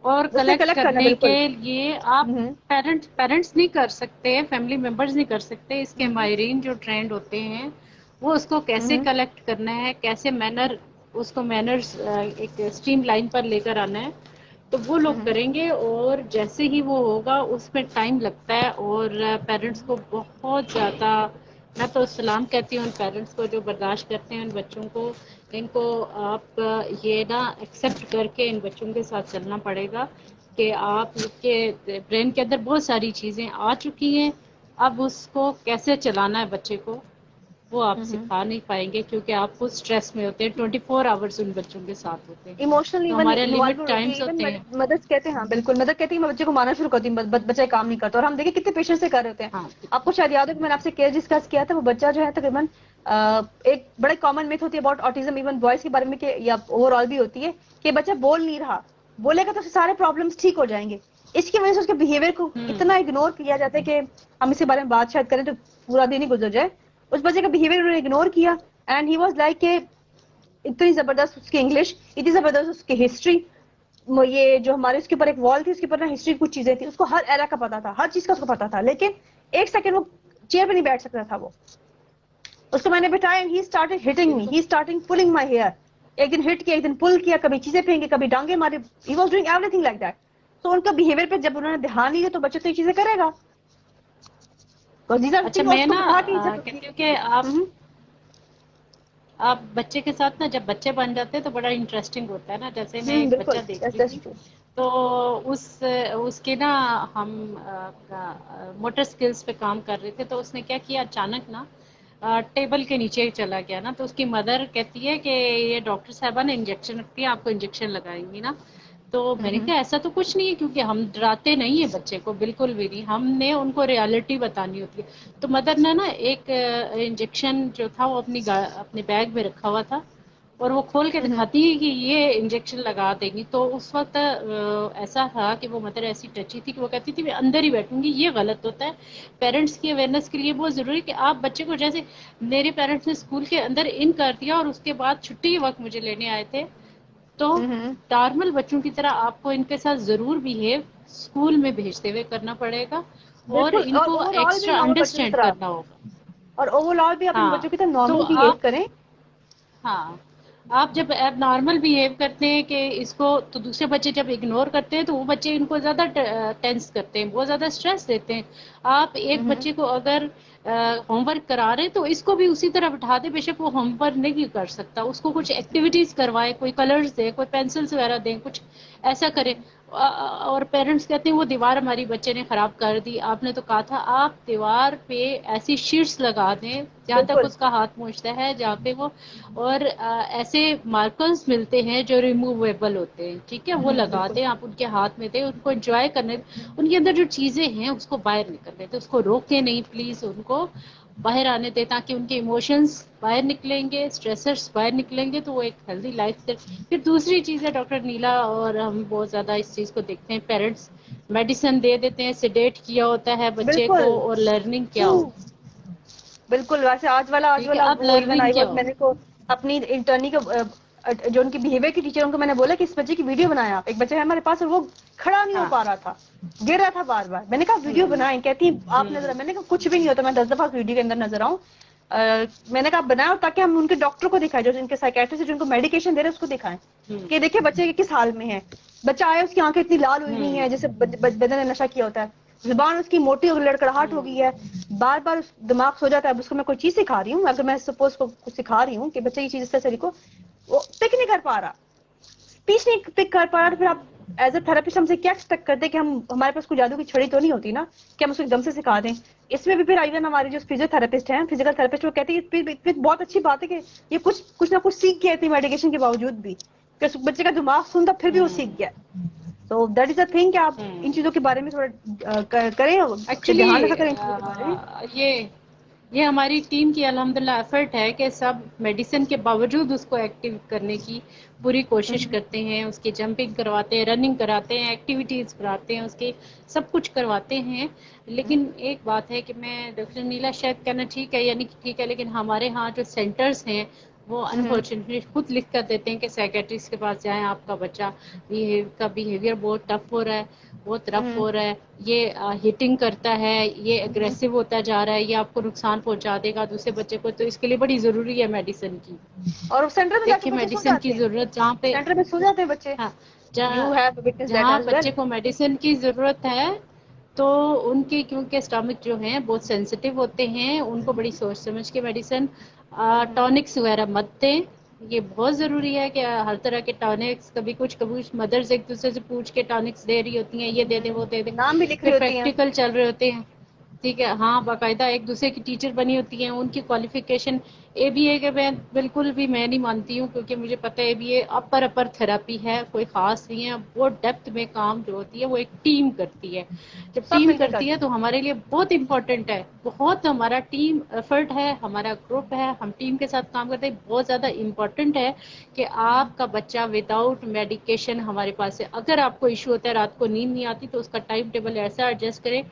اور اس نے کلیکٹ کلیکٹ کرنا کرنے بالکل. کے لیے آپ پیرنٹس نہیں کر سکتے، فیملی ممبرز نہیں کر سکتے. اس کے ماہرین جو ٹرینڈ ہوتے ہیں وہ اس کو کیسے کلیکٹ کرنا ہے، کیسے اس کو مینرز ایک اسٹریم لائن پر لے کر آنا ہے، تو وہ لوگ کریں گے. اور جیسے ہی وہ ہوگا اس میں ٹائم لگتا ہے، اور پیرنٹس کو بہت زیادہ، میں تو سلام کہتی ہوں ان پیرنٹس کو جو برداشت کرتے ہیں ان بچوں کو. ان کو آپ یہ نا ایکسیپٹ کر کے ان بچوں کے ساتھ چلنا پڑے گا کہ آپ کے برین کے اندر بہت ساری چیزیں آ چکی ہیں، اب اس کو کیسے چلانا ہے بچے کو وہ آپ سکھا نہیں پائیں گے، کیونکہ آپ کو اسٹریس میں ہوتے ہیں. 24 آورس ان بچوں کے ساتھ ہوتے ہیں، ایموشنل تو ایون ہمارے لمٹ انوالوڈ ہوتی ہے. ٹائمز ایون ہوتے ہیں. مدرس کہتے ہیں، ہاں بالکل مدر کہتی ہے میں بچے کو مارنا شروع کرتی ہوں، بچہ کام نہیں کرتا. اور ہم دیکھیں کتنے پیشنس سے کر رہے ہوتے ہیں. ہاں آپ کو شاید یاد ہو کہ میں نے آپ سے کیس ڈسکس کیا تھا، وہ بچہ جو ہے تقریباً ایک بڑے کامن میتھ ہوتی ہے اباؤٹ آٹزم ایون بوائز کے بارے میں کہ یا اوور آل بھی ہوتی ہے کہ بچہ بول نہیں رہا، بولے گا تو سارے پرابلمس ٹھیک ہو جائیں گے. اس کی وجہ سے اس کے بیہیویئر کو اتنا اگنور کیا جاتا ہے کہ ہم اس کے بارے میں بات شاید کریں تو پورا دن ہی گزر جائے. اس بچے کا بیہیویئر انہوں نے اگنور کیا اینڈ ہی واز لائک کہ اتنی زبردست اس کی انگلش, اتنی زبردست اس کی ہسٹری, یہ جو ہمارے اس کے اوپر ایک وال تھی اس کے اوپر نا ہسٹری کچھ چیزیں تھیں, اس کو ہر ایرا کا پتا تھا, ہر چیز کا اس کو پتا تھا, لیکن ایک سیکنڈ وہ چیئر پہ نہیں بیٹھ سکتا تھا. وہ اس کو میں نے بٹھایا and he started hitting me, he starting pulling my hair. ایک دن ہٹ کیا, ایک دن پل کیا, کبھی چیزیں پھینکی, کبھی ڈانگے ماری. He was doing every thing like that. تو ان کا بیہیویئر پہ جب انہوں نے دھیان نہیں دیا تو بچے تو یہ چیزیں کرے گا. اچھا میں نا کہتی ہوں کہ آپ بچے کے ساتھ نا جب بچے بن جاتے ہیں تو بڑا انٹرسٹنگ ہوتا ہے نا. جیسے میں ایک بالکل بچہ دیکھ رہی تھی تو اس کے نا ہم موٹر سکلز پہ کام کر رہے تھے, تو اس نے کیا کیا اچانک نا ٹیبل کے نیچے چلا گیا نا, تو اس کی مدر کہتی ہے کہ یہ ڈاکٹر صاحبہ نے انجیکشن رکھتی ہے, آپ کو انجیکشن لگائیں گی نا. تو میں نے کہا ایسا تو کچھ نہیں ہے, کیونکہ ہم ڈراتے نہیں ہیں بچے کو, بالکل بھی نہیں, ہم نے ان کو ریالٹی بتانی ہوتی ہے. تو مدر نے نا ایک انجیکشن جو تھا وہ اپنے بیگ میں رکھا ہوا تھا, اور وہ کھول کے دکھاتی ہے کہ یہ انجیکشن لگا دیں گی. تو اس وقت ایسا تھا کہ وہ مدر ایسی ٹچی تھی کہ وہ کہتی تھی میں اندر ہی بیٹھوں گی, یہ غلط ہوتا ہے. پیرنٹس کی اویئرنیس کے لیے بہت ضروری کہ آپ بچے کو, جیسے میرے پیرنٹس نے اسکول کے اندر ان کر دیا اور اس کے بعد چھٹی کے وقت مجھے لینے آئے تھے, تو نارمل بچوں کی طرح آپ کو ان کے ساتھ ضرور بہیو اسکول میں بھیجتے ہوئے کرنا پڑے گا, اور بالکل, ان اور کو اوور آل بھی ایکسٹرا نارمل بچوں کی انڈرسٹینڈ طرح, کرنا ہوگا. اور اوور آل بھی اپنے ہاں بچوں کی طرح تو نارمل بہیو آپ کریں. ہاں آپ جب ایب نارمل بہیو کرتے ہیں کہ اس کو, تو دوسرے بچے جب اگنور کرتے ہیں تو وہ بچے ان کو زیادہ ٹینس کرتے ہیں, بہت زیادہ اسٹریس دیتے ہیں. آپ ایک بچے کو اگر ہوم ورک کرا رہے تو اس کو بھی اسی طرح بٹھا دیں, بے شک وہ ہوم ورک نہیں کر سکتا, اس کو کچھ ایکٹیویٹیز کروائے, کوئی کلرز دے, کوئی پینسلس وغیرہ دیں, کچھ ایسا کرے. اور پیرنٹس کہتے ہیں وہ دیوار ہماری بچے نے خراب کر دی, آپ نے تو کہا تھا آپ دیوار پہ ایسی شیٹس لگا دیں جہاں تک بالکل اس کا ہاتھ پہنچتا ہے, جہاں پہ وہ, اور ایسے مارکرز ملتے ہیں جو ریموویبل ہوتے ہیں, ٹھیک ہے, وہ لگا بالکل دیں آپ ان کے ہاتھ میں دیں, ان کو انجوائے کرنے, ان کے اندر جو چیزیں ہیں اس کو باہر نکلنے دیں, اس کو روکے نہیں پلیز, ان کو باہر آنے دیں تاکہ ان کے ایموشنز باہر نکلیں گے, اسٹریسرز باہر نکلیں گے, تو وہ ایک ہیلدی لائف. پھر دوسری چیز ہے ڈاکٹر نیلا, اور ہم بہت زیادہ اس چیز کو دیکھتے ہیں, پیرنٹس میڈیسن دے دیتے ہیں, سیڈیٹ کیا ہوتا ہے بچے کو, بالکل اور لرننگ کیا ہو. بالکل, ویسے آج ٹھیک ہے, والا اب وہ ایون لرننگ آئی کیا واز, ہو. میں نے کو اپنی انٹرنی کا جو ان کی بیہیویئر کی ٹیچر, ان کو میں نے بولا کہ اس بچے کی ویڈیو بنایا آپ. ایک بچہ ہے ہمارے پاس, اور وہ کھڑا نہیں ہو ہاں پا رہا تھا, گر رہا تھا بار بار. میں نے کہا ویڈیو بنائیں, کہتی آپ نظر, میں نے کہا کچھ بھی نہیں ہوتا, میں 10 دفعہ ویڈیو کے اندر نظر آؤں. میں نے کہا بنایا تاکہ ہم ان کے ڈاکٹر کو دکھائیں, جو ان کے سائیکیٹرسٹ جو ان کو میڈیکیشن دے رہے ہیں اس کو دکھائیں کہ دیکھیں بچے کس حال میں ہے. بچہ آیا, اس کی آنکھیں اتنی لال ہوئی ہوئی ہیں جیسے بدن نے نشہ کیا ہوتا ہے, زبان اس کی موٹی ہو گئی, لڑکڑاہٹ ہو گئی ہے, بار بار دماغ سو جاتا ہے. اب اس کو میں کوئی چیز سکھا رہی ہوں, اگر میں سپوز کو کچھ سکھا رہی ہوں کہ بچے یہ چیز اس طرح کو, وہ پک نہیں کر پا رہا, اسپیچ نہیں پک کر پا رہا, تو پھر آپ ایز اے تھراپسٹ ہم سے کیا ایکسپیکٹ کرتے ہیں کہ ہمارے پاس کوئی جادو کی چھڑی تو نہیں ہوتی نا کہ ہم اس کو ایک دم سے سکھا دیں. اس میں بھی پھر ایون ہمارے جو فزیو تھراپسٹ ہیں, فزیکل تھراپسٹ, وہ کہتے ہیں بہت اچھی بات ہے کہ یہ کچھ نہ کچھ سیکھ گئے تھے میڈیکیشن کے باوجود بھی, کہ بچے کا دماغ سنتا پھر بھی وہ سیکھ گیا. تو دیٹ از اے تھنگ کہ آپ ان چیزوں کے بارے میں تھوڑا کریں, کہ ایکچولی دھیان رکھا کریں ان چیزوں کے بارے میں. یہ ہماری ٹیم کی الحمدللہ ایفرٹ ہے کہ سب میڈیسن کے باوجود اس کو ایکٹیو کرنے کی پوری کوشش کرتے ہیں, اس کی جمپنگ کرواتے ہیں, رننگ کراتے ہیں, ایکٹیویٹیز کراتے ہیں, اس کے سب کچھ کرواتے ہیں. لیکن ایک بات ہے کہ میں ڈاکٹر نیلا شاید کہنا ٹھیک ہے یعنی ٹھیک ہے, لیکن ہمارے ہاں جو سینٹرز ہیں وہ انفارچونیٹلی خود لکھ کر دیتے ہیں کہ سائیکیٹرسٹ کے پاس جائیں, آپ کا بچہ کا بیہیویئر بہت ٹف ہو رہا ہے, بہت رف ہو رہا ہے, یہ ہیٹنگ کرتا ہے, یہ اگریسو ہوتا جا رہا ہے, یہ آپ کو نقصان پہنچا دے گا دوسرے بچے کو, تو اس کے لیے بڑی ضروری ہے میڈیسن کی. اور سینٹر میں جا کے دیکھیے بچے سو میڈیسن کی جاتے ہیں, ضرورت جہاں پہ, سینٹر میں سو جاتے ہیں بچے. ہاں یو ہیو وٹنس دیٹ جہاں ایز ویل. بچے کو میڈیسن کی ضرورت ہے تو ان کے, کیونکہ اسٹمک جو ہیں بہت سینسیٹیو ہوتے ہیں, ان کو بڑی سوچ سمجھ کے میڈیسن, ٹونکس وغیرہ مت دیں. یہ بہت ضروری ہے کہ ہر طرح کے ٹانکس, کبھی کچھ مدرز ایک دوسرے سے پوچھ کے ٹانکس دے رہی ہوتی ہیں, یہ دے دے وہ دے دے, نام بھی لکھ پھر رہی ہوتی ہیں. پریکٹیکل چل رہے ہوتے ہیں. ٹھیک ہے. ہاں باقاعدہ ایک دوسرے کی ٹیچر بنی ہوتی ہیں. ان کی کوالیفیکیشن ABA کے میں بالکل بھی میں نہیں مانتی ہوں, کیونکہ مجھے پتہ ہے ABA اپر تھراپی ہے, کوئی خاص نہیں ہے. وہ ڈیپتھ میں کام جو ہوتی ہے وہ ایک ٹیم کرتی ہے. جب سب ٹیم مل کے کرتی ہے کرتے ہیں. تو ہمارے لیے بہت امپورٹنٹ ہے, بہت ہمارا ٹیم ایفرٹ ہے, ہمارا گروپ ہے, ہم ٹیم کے ساتھ کام کرتے ہیں. بہت زیادہ امپورٹنٹ ہے کہ آپ کا بچہ وداؤٹ میڈیکیشن ہمارے پاس ہے. اگر آپ کو ایشو ہوتا ہے, رات کو نیند نہیں آتی, تو اس کا ٹائم ٹیبل ایسا ایڈجسٹ کریں,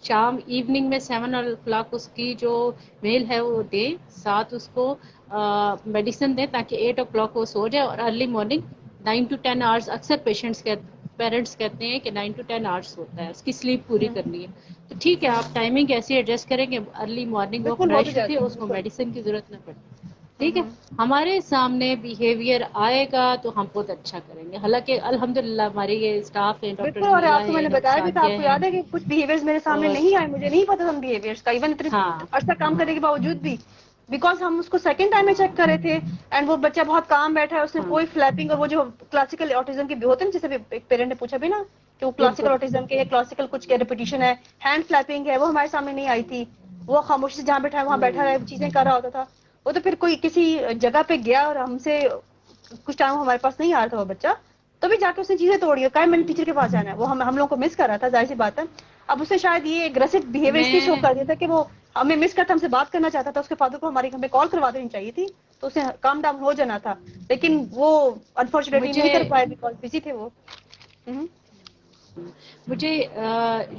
شام ایوننگ میں 7 o'clock اس کی جو میل ہے وہ دیں, ساتھ اس کو میڈیسن دیں تاکہ 8 o'clock وہ سو جائے, اور ارلی مارننگ 9 to 10 hours. اکثر پیرنٹس کہتے ہیں کہ 9 to 10 hours ہوتا ہے, اس کی سلیپ پوری کرنی ہے. تو ٹھیک ہے, آپ ٹائمنگ ایسی ایڈجسٹ کریں کہ ارلی مارننگ وہ بالکل ہو بھی فریش اٹھے, جاتی ہے اس کو بالکل. میڈیسن کی ضرورت نہ پڑے. ٹھیک ہے, ہمارے سامنے بیہیویئر آئے گا تو ہم بہت اچھا کریں گے. حالانکہ الحمدللہ ہمارے یہ اسٹاف ہیں, ڈاکٹر بالکل. اور نمرہ آپ کو میں ہے, نے ڈاکٹر بتایا بھی تھا, آپ شادیہ کو ہیں, یاد ہے کہ کچھ بہیویئرز میرے سامنے اور نہیں آئے, مجھے نہیں پتا تھا بہیویئرز کا, ایون اتنے ہاں عرصہ کام کرنے کے باوجود بھی, بیکاز ہم اس کو سیکنڈ ٹائم میں ہاں چیک کر رہے تھے, اینڈ وہ بچہ بہت کام بیٹھا ہے, اس نے ہاں کوئی فلیپنگ, اور وہ جو کلاسیکل آٹزم کے بھی ہوتے ہیں, جیسے ایک پیرنٹ نے پوچھا بھی نا کہ وہ کلاسیکل بالکل. آٹزم کے, کلاسیکل کچھ کے ریپیٹیشن ہے, ہینڈ فلیپنگ ہے, وہ ہمارے سامنے نہیں آئی تھی. وہ خاموشی سے جہاں بیٹھا ہے وہاں بیٹھا رہا, چیزیں کر رہا ہوتا تھا. وہ تو پھر کوئی کسی جگہ پہ گیا اور ہم سے کچھ ٹائم ہمارے پاس نہیں آ رہا تھا وہ بچہ, تو بھی جا کے اس نے چیزیں توڑی, اور میں نے ٹیچر کے پاس جانا ہے, وہ ہم لوگ کو مس کر رہا تھا, ظاہر سی بات ہے. اب اس نے شاید یہ اگریسو بہیویئر اس لیے شو میں کر دیا تھا کہ وہ ہمیں مس کرتا, ہم سے بات کرنا چاہتا تھا, اس کے فادر کو ہمیں کال کروا دینی چاہیے تھی, تو اسے کام ڈاؤن ہو جانا تھا, لیکن وہ انفارچونیٹلی نہیں کر مجھے پائے بیکاز بزی تھے وہ. مجھے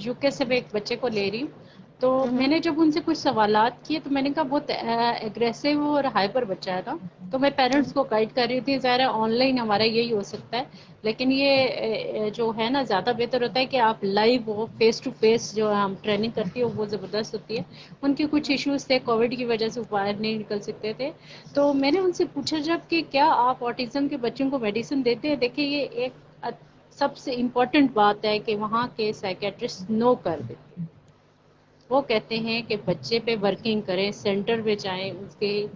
UK سے میں ایک بچے کو لے رہی ہوں, تو میں نے جب ان سے کچھ سوالات کیے تو میں نے کہا بہت ایگریسو اور ہائپر بچہ ہے نا, تو میں پیرنٹس کو گائڈ کر رہی تھی. ظاہر آن لائن ہمارا یہی ہو سکتا ہے, لیکن یہ جو ہے نا زیادہ بہتر ہوتا ہے کہ آپ لائیو ہو, فیس ٹو فیس جو ہم ٹریننگ کرتی ہے وہ زبردست ہوتی ہے. ان کے کچھ ایشوز تھے, کووڈ کی وجہ سے باہر نہیں نکل سکتے تھے, تو میں نے ان سے پوچھا جب کہ کیا آپ آٹزم کے بچوں کو میڈیسن دیتے ہیں. دیکھیں یہ ایک سب سے امپورٹنٹ بات ہے کہ وہاں کے سائیکیٹرسٹ نو کر دیتے ہیں. وہ کہتے ہیں کہ بچے پہ ورکنگ کریں, سینٹر پہ جائیں, اس کے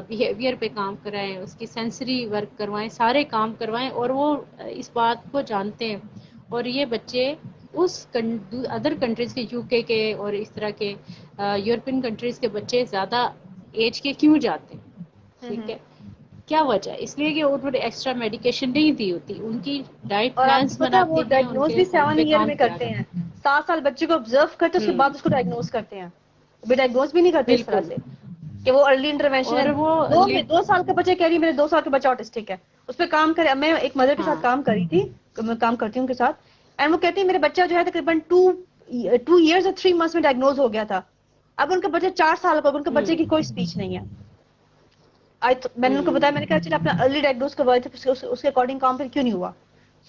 بیہیویئر پہ کام کرائیں, اس کی سینسری ورک کروائیں, سارے کام کروائیں, اور وہ اس بات کو جانتے ہیں. اور یہ بچے اس ادر کنٹریز کے UK کے اور اس طرح کے یورپین کنٹریز کے بچے زیادہ ایج کے کیوں جاتے ہیں. ٹھیک ہے, کیا وجہ ہے؟ اس لیے کہ انہوں نے ایکسٹرا میڈیکیشن نہیں دی ہوتی, ان کی ڈائٹ اور آپ کو پلانس پتا ہے وہ بناتے ہیں, ان ڈائگنوز کے بھی ہیلتھ 7 پہ ایئر کام میں کیا کرتے ہیں, کرتے 7 سال بچے کو آبزرو کرتے اس کے بعد اس کو ڈائگنوز کرتے ہیں. بھی ڈائگنوز بھی نہیں کرتے اس طرح بالکل. سے کہ وہ ارلی انٹروینشن اور وہ ہے. 2 سال کے بچے کہہ رہی ہے میرے 2 سال کے بچہ آٹسٹک ہے, اس پہ کام کرے. میں ایک مدر کے ہاں ساتھ کام کری تھی, میں کام کرتی ہوں ان کے ساتھ, اینڈ وہ کہتی ہے میرے بچہ جو ہے تقریباً 2 ایئرز اور 3 months میں ڈائگنوز ہو گیا تھا. اب ان کا بچہ 4 سال کا, ان کے بچے کی کوئی اسپیچ نہیں ہے. میں نے ان کو بتایا, میں نے کہا چلے اپنا ارلی ڈائگنوز کروایا تھا, اس کے اکارڈنگ کام پھر کیوں نہیں ہوا.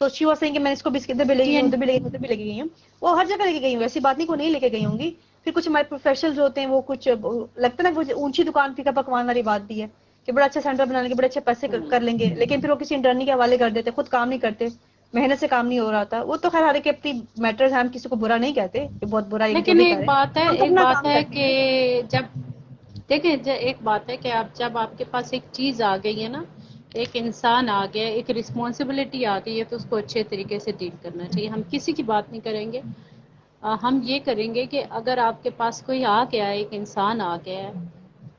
سو شی واز سیئنگ کہ میں اس کو بھی ادھر بھی لے گئی ہوں, ادھر بھی لے گئی ہوں. وہ ہر جگہ لے کے گئی ہوں, ایسی بات نہیں کو نہیں لے کے گئی ہوں گی. پھر کچھ ہمارے پروفیشنلز ہوتے ہیں, وہ کچھ لگتا ہے نا وہ اونچی دکان پھیکا پکوان والی بات بھی ہے کہ بڑا اچھا سینٹر بنا لیں گے, بڑے اچھے پیسے کر لیں گے, لیکن پھر وہ کسی انٹرنی کے حوالے کر دیتے, خود کام نہیں کرتے, محنت سے کام نہیں ہو رہا تھا. وہ تو خیر ہر ایک اپنی میٹرز ہیں, ہم کسی کو برا نہیں کہتے کہ بہت برا ہے جو لیکن بھی ایک کرے, بات ہے ہم تو ایک اپنا بات کام ہے کرتے کہ ہیں. جب دیکھیں ایک بات ہے کہ جب آپ کے پاس ایک چیز آ گئی ہے نا, ایک انسان آ گیا, ایک رسپانسبلٹی آ گئی ہے, تو اس کو اچھے طریقے سے ڈیل کرنا چاہیے. ہم کسی کی بات نہیں کریں گے, ہم یہ کریں گے کہ اگر آپ کے پاس کوئی آ گیا ہے, ایک انسان آ گیا ہے,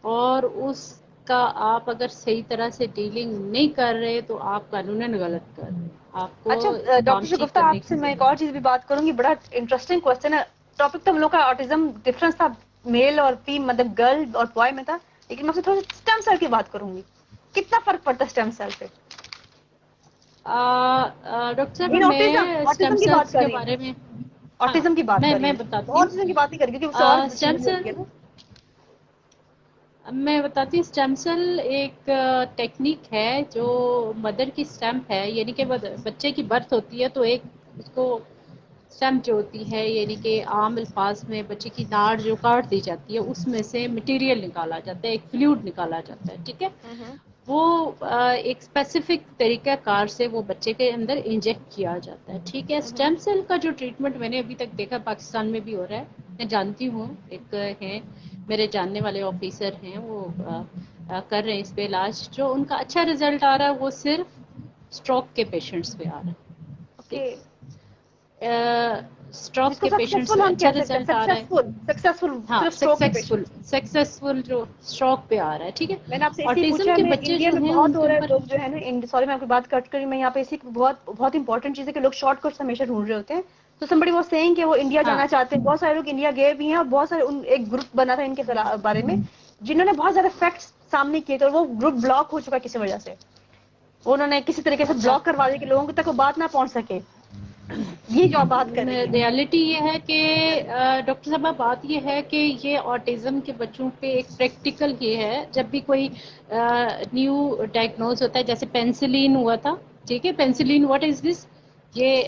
اور اس کا آپ اگر صحیح طرح سے ڈیلنگ نہیں کر رہے تو آپ قانوناً غلط کر رہے ہیں. آپ کو اچھا کام ڈاکٹر ٹھیک شگفتہ, کرنے آپ کی سے میں ایک اور ضرورت چیز بھی بات کروں گی, بڑا انٹرسٹنگ کوشچن ہے. ٹاپک تو ہم لوگ کا آٹزم ڈفرنس تھا, میل اور مطلب گرل اور بوائے میں تھا, لیکن میں سے تھوڑا اسٹیم سیل کی بات کروں گی. کتنا فرق پڑتا ہے اسٹیم سیل پہ؟ ڈاکٹر صاحب لیکن میں اسٹیم آٹزم کی بات سیلس کر کے رہی ہوں, بارے میں ہاں آٹزم کی بات کر رہی میں ہوں, بتاتی اور ہوں. چیزوں کی بات نہیں کر رہی کیونکہ اس سے اور اسٹیم چیزیں ہوتی سیل ہے نا. میں بتاتی ہوں, اسٹیم سیل ایک ٹیکنیک ہے جو مدر کی اسٹیمپ ہے, یعنی کہ بچے کی برتھ ہوتی ہے تو ایک اس کو اسٹیمپ جو ہوتی ہے, یعنی کہ عام الفاظ میں بچے کی ناڑ جو کاٹ دی جاتی ہے, اس میں سے مٹیریل نکالا جاتا ہے, ایک فلوئڈ نکالا جاتا ہے. ٹھیک ہے, وہ ایک اسپیسیفک طریقہ کار سے وہ بچے کے اندر انجیکٹ کیا جاتا ہے. ٹھیک ہے, اسٹیم سیل کا جو ٹریٹمنٹ میں نے ابھی تک دیکھا پاکستان میں بھی ہو رہا ہے, میں جانتی ہوں ایک ہے میرے جاننے والے آفیسر ہیں, وہ کر رہے ہیں اس پہ علاج, جو ان کا اچھا رزلٹ آ رہا ہے وہ صرف اسٹروک کے پیشنٹس پہ آ رہا ہے. اوکے. اسٹروک کے پیشنٹ سے اچھا رزلٹ آ رہا ہے. سکسیسفل جو اسٹروک پہ آ رہا ہے. ٹھیک ہے, میں نے آپ سے اسی آٹزم پوچھا کے ہے بچے انڈیا جو میں ہیں ان بہت ہو کے رہا ہے اوپر, لوگ جو ہے نا, سوری میں آپ کی بات کٹ کری, میں یہاں پہ اسی بہت امپورٹنٹ چیز ہے کہ لوگ شارٹ کٹس ہمیشہ ڈھونڈ رہے ہوتے ہیں. تو somebody was saying کہ وہ انڈیا ہاں جانا چاہتے ہیں, بہت سارے لوگ انڈیا گئے بھی ہیں, اور بہت سارے ایک گروپ بنا تھا ان کے بارے میں جنہوں نے بہت زیادہ فیکٹس سامنے کیے تھے, اور وہ گروپ بلاک ہو چکا کسی وجہ سے. انہوں نے کسی طریقے سے اچھا, بلاک کروا دیا کہ لوگوں تک وہ بات نہ پہنچ سکے. یہ جو آپ بات کر رہی ہیں, ریالٹی یہ ہے کہ ڈاکٹر صاحبہ بات یہ ہے کہ یہ آٹزم کے بچوں پہ ایک پریکٹیکل یہ ہے, جب بھی کوئی نیو ڈائگنوز ہوتا ہے, جیسے پینسلین ہوا تھا. ٹھیک ہے, پینسلین واٹ از دس, یہ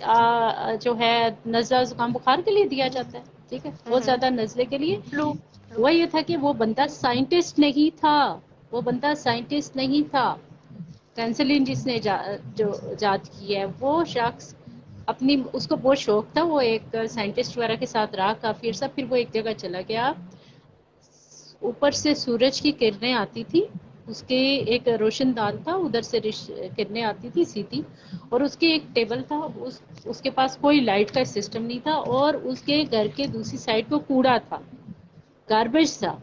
جو ہے نزلہ زکام بخار کے لیے دیا جاتا ہے. ٹھیک ہے, بہت زیادہ نزلے کے لیے. فلو وہ یہ تھا کہ وہ بندہ سائنٹسٹ نہیں تھا, وہ بندہ سائنٹسٹ نہیں تھا. پینسلین جس نے جو ایجاد کی ہے وہ شخص اپنی, اس کو بہت شوق تھا, وہ ایک سائنٹسٹ وغیرہ کے ساتھ رہا کافی عرصہ, پھر وہ ایک جگہ چلا گیا. اوپر سے سورج کی کرنیں آتی تھی, اس کے ایک روشن دان تھا, ادھر سے کرنیں آتی تھی سیدھی, اور اس کے ایک ٹیبل تھا, اس کے پاس کوئی لائٹ کا سسٹم نہیں تھا, اور اس کے گھر کے دوسری سائڈ کو کوڑا تھا, گاربیج تھا.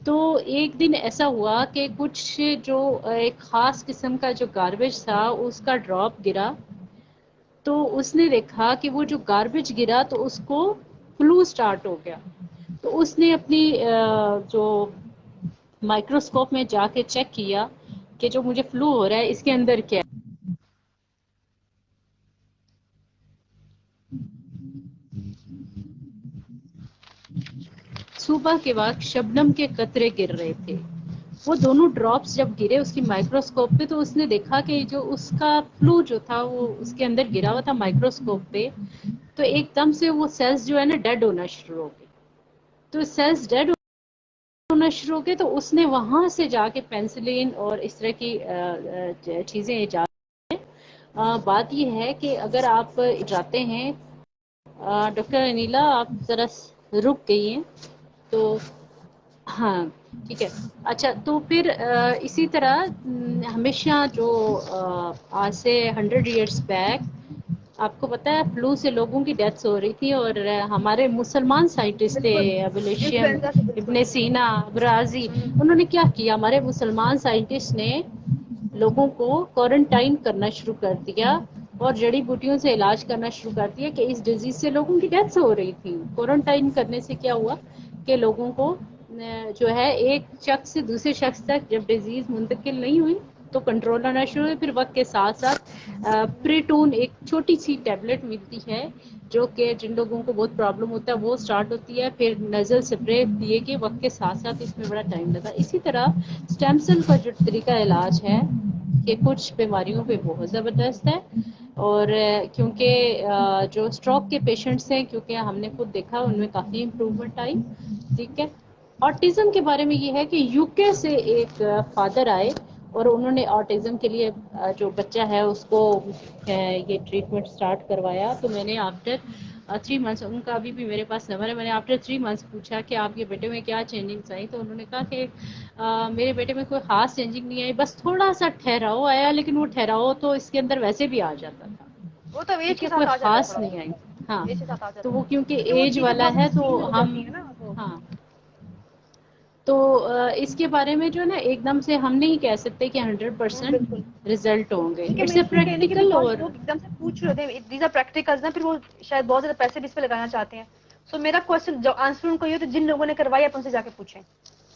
تو ایک دن ایسا ہوا کہ کچھ جو ایک خاص قسم کا جو گاربیج تھا اس کا ڈراپ گرا, تو اس نے دیکھا کہ وہ جو گاربیج گرا تو اس کو فلو سٹارٹ ہو گیا. تو اس نے اپنی جو مائکروسکوپ میں جا کے چیک کیا کہ جو مجھے فلو ہو رہا ہے اس کے اندر کیا ہے. صبح کے وقت شبنم کے قطرے گر رہے تھے. وہ دونوں ڈراپس جب گرے اس کی مائکروسکوپ پہ, تو اس نے دیکھا کہ جو اس کا فلو جو تھا وہ اس کے اندر گرا ہوا تھا مائکروسکوپ پہ, تو ایک دم سے وہ سیلز جو ہے نا ڈیڈ ہونا شروع ہو گئی. تو سیلز ڈیڈ ہونا شروع ہو گئے, تو اس نے وہاں سے جا کے پینسلین اور اس طرح کی چیزیں ایجاد. بات یہ ہے کہ اگر آپ جاتے ہیں, ڈاکٹر انیلا آپ ذرا رک گئی ہیں تو ہاں ٹھیک ہے. اچھا, تو پھر اسی طرح ہمیشہ جو آج سے 100 ایئرس بیک آپ کو پتا ہے فلو سے لوگوں کی ڈیتھس ہو رہی تھی, اور ہمارے مسلمان سائنٹسٹ تھے بالکل ابولیشیم, انفلوئنزا سے, بالکل ابن سینا, برازی, انہوں نے کیا کیا, ہمارے مسلمان سائنٹسٹ نے لوگوں کو کوارنٹائن کرنا شروع کر دیا, اور جڑی بوٹیوں سے علاج کرنا شروع کر دیا کہ اس ڈیزیز سے لوگوں کی ڈیتھس ہو رہی تھی. کوارنٹائن کرنے سے کیا ہوا کہ لوگوں کو جو ہے ایک شخص سے دوسرے شخص تک جب ڈیزیز منتقل نہیں ہوئی تو کنٹرول آنا شروع ہوئی. پھر وقت کے ساتھ ساتھ پریٹون ایک چھوٹی سی ٹیبلٹ ملتی ہے جو کہ جن لوگوں کو بہت پرابلم ہوتا ہے وہ سٹارٹ ہوتی ہے, پھر نزل اسپرے دیے کہ وقت کے ساتھ ساتھ اس میں بڑا ٹائم لگا. اسی طرح اسٹیم سیل کا جو طریقہ علاج ہے کہ کچھ بیماریوں پہ بہت زبردست ہے, اور کیونکہ جو اسٹروک کے پیشنٹس ہیں, کیونکہ ہم نے خود دیکھا ان میں کافی امپروومنٹ آئی. ٹھیک ہے, آٹزم کے بارے میں یہ ہے کہ یو کے سے ایک فادر آئے, اور انہوں نے آٹزم کے لیے جو بچہ ہے اس کو یہ ٹریٹمنٹ سٹارٹ کروایا. تو میں نے آفٹر 3 months, ان کا ابھی بھی میرے پاس نمبر ہے, میں نے آفٹر 3 months پوچھا کہ آپ کے بیٹے میں کیا چینجنگس آئی, تو انہوں نے کہا کہ میرے بیٹے میں کوئی خاص چینجنگ نہیں آئی, بس تھوڑا سا ٹھہراؤ آیا, لیکن وہ ٹھہراؤ تو اس کے اندر ویسے بھی آ جاتا تھا. وہ تو ایج ٹھیک کے ہے, کوئی ساتھ آ جاتا ہے, خاص تھوڑا نہیں آئی. ہاں, ایج کے ساتھ آ تو جاتا وہ ہے کیونکہ وہ ایج چیزیں والا بہت ہے تو دھیمی ہو ہم, جاتی ہیں نا وہ. ہاں, تو اس کے بارے میں جو ہے نا ایک دم سے ہم نہیں کہہ سکتے کہ 100% بالکل, رزلٹ ہوں گے. ٹھیک ہے, اٹس میں اے اس لیے کہنے کہ پریکٹیکل. بیکاز اور لوگ ایک دم سے پوچھ رہے ہیں, دیز آر پریکٹیکلز نا, پھر وہ شاید بہت زیادہ پیسے بھی اس پہ لگانا چاہتے ہیں. سو میرا کوشچن جو آنسر ان کو یہ ہے, تو جن لوگوں نے کروائی آپ ان سے جا کے پوچھیں,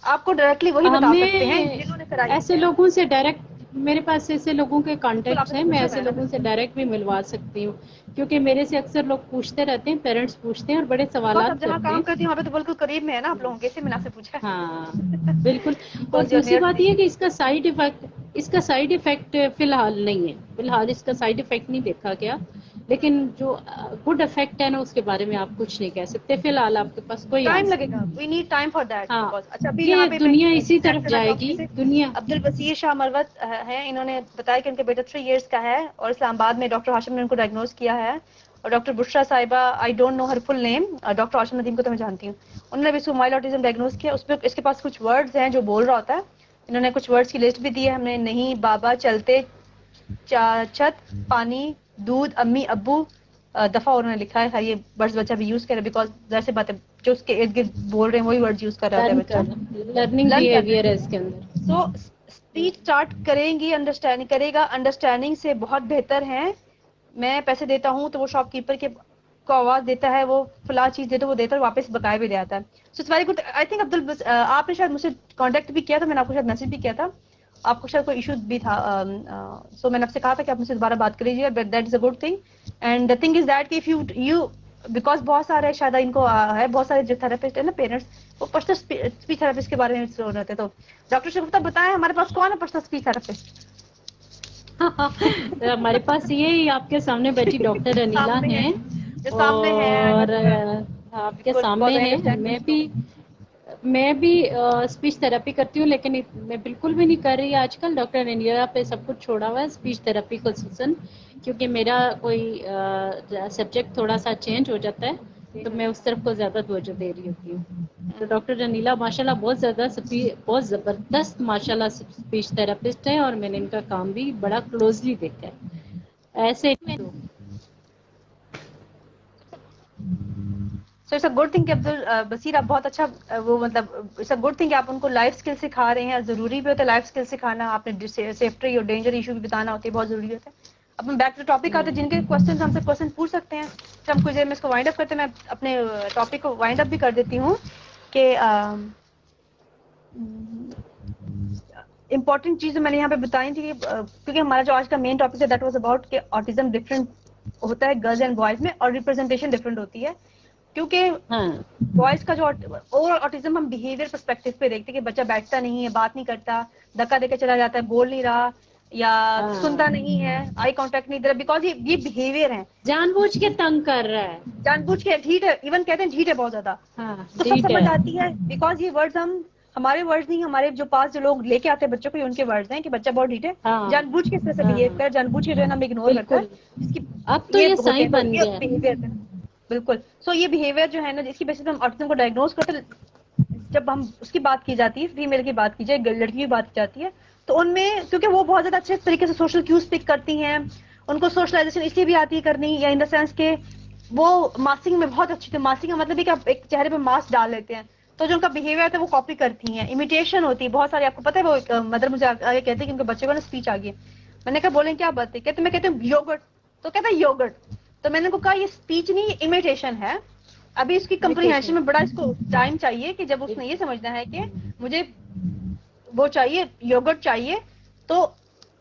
آپ کو ڈائریکٹلی وہی بتا سکتے ہیں ہمیں جنہوں نے کرائی ایسے ہے. لوگوں سے ڈائریکٹ, میرے پاس ایسے لوگوں کے بالکل آپ کانٹیکٹس نے ہیں, تو میں پوچھا ایسے ہے نا, لوگوں سے بالکل ڈائریکٹ بھی ملوا سکتی ہوں, کیونکہ میرے سے اکثر لوگ پوچھتے رہتے ہیں, پیرنٹس پوچھتے ہیں اور بڑے بکاز آپ سوالات جہاں کرتے کام ہیں. کرتی ہیں وہاں پہ تو بالکل قریب میں ہے نا آپ لوگوں کے, اسے میں نے آپ سے پوچھا ہے. ہاں بالکل. اور بیکاز یو آر دوسری نیئر ٹو بات می. یہ ہے کہ اس کا سائیڈ افیکٹ فی الحال نہیں ہے, فی الحال اس کا سائیڈ افیکٹ نہیں دیکھا گیا, لیکن جو گڈ افیکٹ ہے نا اس کے بارے میں آپ کچھ نہیں کہہ سکتے. فی الحال آپ کے پاس کوئی ٹائم آنسر لگے گا, نہیں. We need time for that. ہاں, بیکاز اچھا ابھی یہاں یہ پہ میں دنیا ایک اسی طرف فیکٹ جائے آپ گی. سے, دنیا عبد البصیر شاہ مروت ہے, انہوں نے بتایا کہ ان کے بیٹا 3 years کا ہے, اور اسلام آباد میں ڈاکٹر ہاشم نے ان کو ڈائگنوز کیا ہے. اور ڈاکٹر بشرا صاحبہ, I don't know her full name, doctor Hashim Nadeem کو تو میں جانتی ہوں, انہوں نے بھی سمائل آٹزم ڈائگنوز کیا. اس پہ اس کے پاس کچھ ورڈز ہیں جو بول رہا ہوتا ہے, انہوں نے کچھ ورڈز کی لسٹ بھی دی ہے ہم نے, نہیں, بابا, چلتے, چھت, پانی, دودھ, امی, ابو, دفعہ انہوں نے لکھا ہے خیر یہ ورڈز بچہ بھی یوز کرے بیکاز ظاہر سی بات ہے جو اس کے ارد گرد بول رہے ہیں وہی ورڈز یوز کر رہا ہوتا ہے بچہ لرننگ لرن کر رہا بیہیویئر ہے ہے. اس کے اندر. سو اسپیچ اسٹارٹ کریں گی انڈرسٹینڈنگ کرے گا انڈرسٹینڈنگ سے بہت بہتر ہے. میں پیسے دیتا ہوں تو وہ شاپ کیپر کے کو آواز دیتا ہے وہ فلاں چیز دے تو وہ دیتا ہے واپس بقائے بھی لے آتا ہے. So it's very good. I think Abd آپ نے شاید مجھ سے کانٹیکٹ بھی کیا تھا میں نے آپ کو شاید میسج بھی کیا تھا آپ کو شاید کوئی ایشو بھی تھا. سو میں نے آپ سے کہا تھا کہ آپ مجھ سے دوبارہ بات کر لیجیے but that is a good thing. And the thing is that کہ اف یو بیکاز بہت سارے شاید ان کو ہے بہت سارے جو تھراپسٹ ہیں نا پیرنٹس وہ پشتو اسپیچ تھراپسٹ کے بارے میں سن رہے تھے. تو ڈاکٹر شگفتہ بتائیں ہمارے پاس کون ہے پشتو اسپیچ تھراپسٹ؟ ہمارے پاس یہ آپ کے سامنے بیٹھی ڈاکٹر انیلا سامنے ہے ہیں جو سامنے ہے. اور آپ کے بالکل سامنے بہت ہیں. انڈرسٹینڈ میں بھی اسپیچ تھراپی کرتی ہوں لیکن میں بالکل بھی نہیں کر رہی آج کل. ڈاکٹر انیلا پہ سب کچھ چھوڑا ہوا ہے اسپیچ تھراپی خصوصاً کیونکہ میرا کوئی سبجیکٹ تھوڑا سا چینج ہو جاتا ہے تو میں اس طرف کو زیادہ توجہ دے رہی ہوتی ہوں. تو ڈاکٹر انیلا ماشاءاللہ بہت زبردست ماشاءاللہ اسپیچ تھراپسٹ ہے اور میں نے ان کا کام بھی بڑا کلوزلی دیکھا ہے. ایسے so it's a good thing کہ عبد البصیر آپ بہت اچھا وہ مطلب اٹس اے گڈ تھنگ کہ آپ ان کو لائف اسکل سکھا رہے ہیں. ضروری بھی ہوتا ہے لائف اسکل سکھانا. آپ نے سیفٹی اور ڈینجر ایشو بھی بتانا ہوتے ہیں بہت ضروری ہوتا ہے. اب ہم بیک ٹو ٹاپک آتے ہیں جن کے کوشچن ہم سے کوشچن پوچھ سکتے ہیں. ہم کچھ دیر میں اس کو وائنڈ اپ کرتے ہیں. میں اپنے ٹاپک کو وائنڈ اپ بھی کر دیتی ہوں کہ امپورٹنٹ چیز میں نے یہاں پہ بتائی تھی کیونکہ ہمارا جو آج کا مین ٹاپک ہے دیٹ واز اباؤٹ کہ آٹزم ڈفرینٹ ہوتا ہے گرلز اینڈ بوائز میں اور ریپرزنٹیشن ڈفرینٹ ہوتی ہے کیونکہ بوائز کا جو اوور آٹزم ہم بہیویئر پرسپیکٹو پہ دیکھتے ہیں کہ بچہ بیٹھتا نہیں ہے بات نہیں کرتا دھکا دے کے چلا جاتا ہے بول نہیں رہا یا سنتا نہیں ہے آئی کانٹیکٹ نہیں دے رہا بیکاز یہ بہیویئر ہے جان بوجھ کے تنگ کر رہا ہے جان بوجھ کے ڈھیٹ ہے ایون کہتے ہیں ڈھیٹ ہے بہت زیادہ تو سب ڈیٹ سمجھ ہے. آتی ہے بیکاز یہ ورڈز ہمارے ورڈز نہیں ہمارے جو پاس جو لوگ لے کے آتے ہیں بچوں کو ان کے ورڈز ہیں کہ بچہ بہت ڈھیٹ ہے جان بوجھ کے اس طرح سے بہیو کر جان بوجھ کے جو ہے نا اگنور کرتا بالکل ہے جس کی اب تو یہ ہوتے صحیح ہیں تو بن یہ گیا. بہیویئر بالکل. سو یہ بہیویئر جو ہے نا جس کی بیسس پہ ہم آٹزم کو ڈائگنوز کرتے جب ہم اس کی بات کی جاتی ہے فیمیل کی بات کی جائے لڑکی کی بات کی جاتی ہے تو ان میں کیونکہ وہ بہت زیادہ اچھے طریقے سے سوشل کیوز پک کرتی ہیں ان کو سوشلائزیشن اس لیے بھی آتی ہے کرنی یا ان دا سینس کہ وہ ماسکنگ میں بہت اچھی تھی. ماسکنگ کا مطلب ہے کہ آپ ایک چہرے پہ ماسک ڈال لیتے ہیں تو جو ان کا بہیویئر ہے وہ کاپی کرتی ہیں امیٹیشن ہوتی ہے بہت ساری. آپ کو پتہ ہے وہ مدر مجھے آگے کہتے ہیں کہ ان کے بچے کو نا اسپیچ آ گئی میں نے کہا بولیں کیا بات ہے کہتے میں کہتے ہیں یوگرٹ تو کہتا ہے یوگرٹ تو میں نے کو کہا یہ اسپیچ نہیں امیٹیشن ہے ابھی اس کی کمپریہنشن میں بڑا اس کو ٹائم چاہیے کہ جب اس نے یہ سمجھنا ہے کہ مجھے وہ چاہیے یوگرٹ چاہیے تو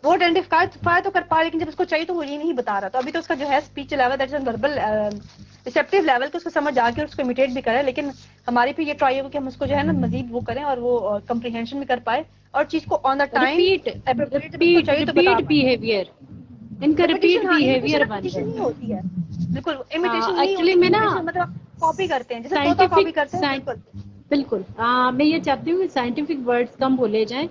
وہ آئیڈینٹیفائی تو کر پا لیکن جب اس کو چاہیے تو وہ یہ نہیں بتا رہا تو ابھی تو اس کا جو ہے speech level that is verbal receptive level کو اس کو سمجھ آ کے اس کو امیٹیٹ بھی کرے لیکن ہماری پھر یہ ٹرائی ہوگی کہ ہم اس کو جو ہے نا مزید وہ کریں اور وہ کمپریہنشن بھی کر پائے اور چیز کو آن دا ٹائم اپروپریٹ جب اس کو چاہیے تو بتا ریپیٹ پائے. بیہیویئر ان کا ریپیٹ امیٹیشن ہاں بیہیویئر بن امیٹیشن نہیں جاتا ہے. ہوتی ہے بالکل امیٹیشن نہیں ایکچولی ہوتی میں نا امیٹیشن مطلب کاپی کرتے ہیں جیسے طوطا کاپی کرتے ہیں سائنٹیفک بالکل بالکل میں یہ چاہتی ہوں کہ سائنٹیفک ورڈز کم بولے جائیں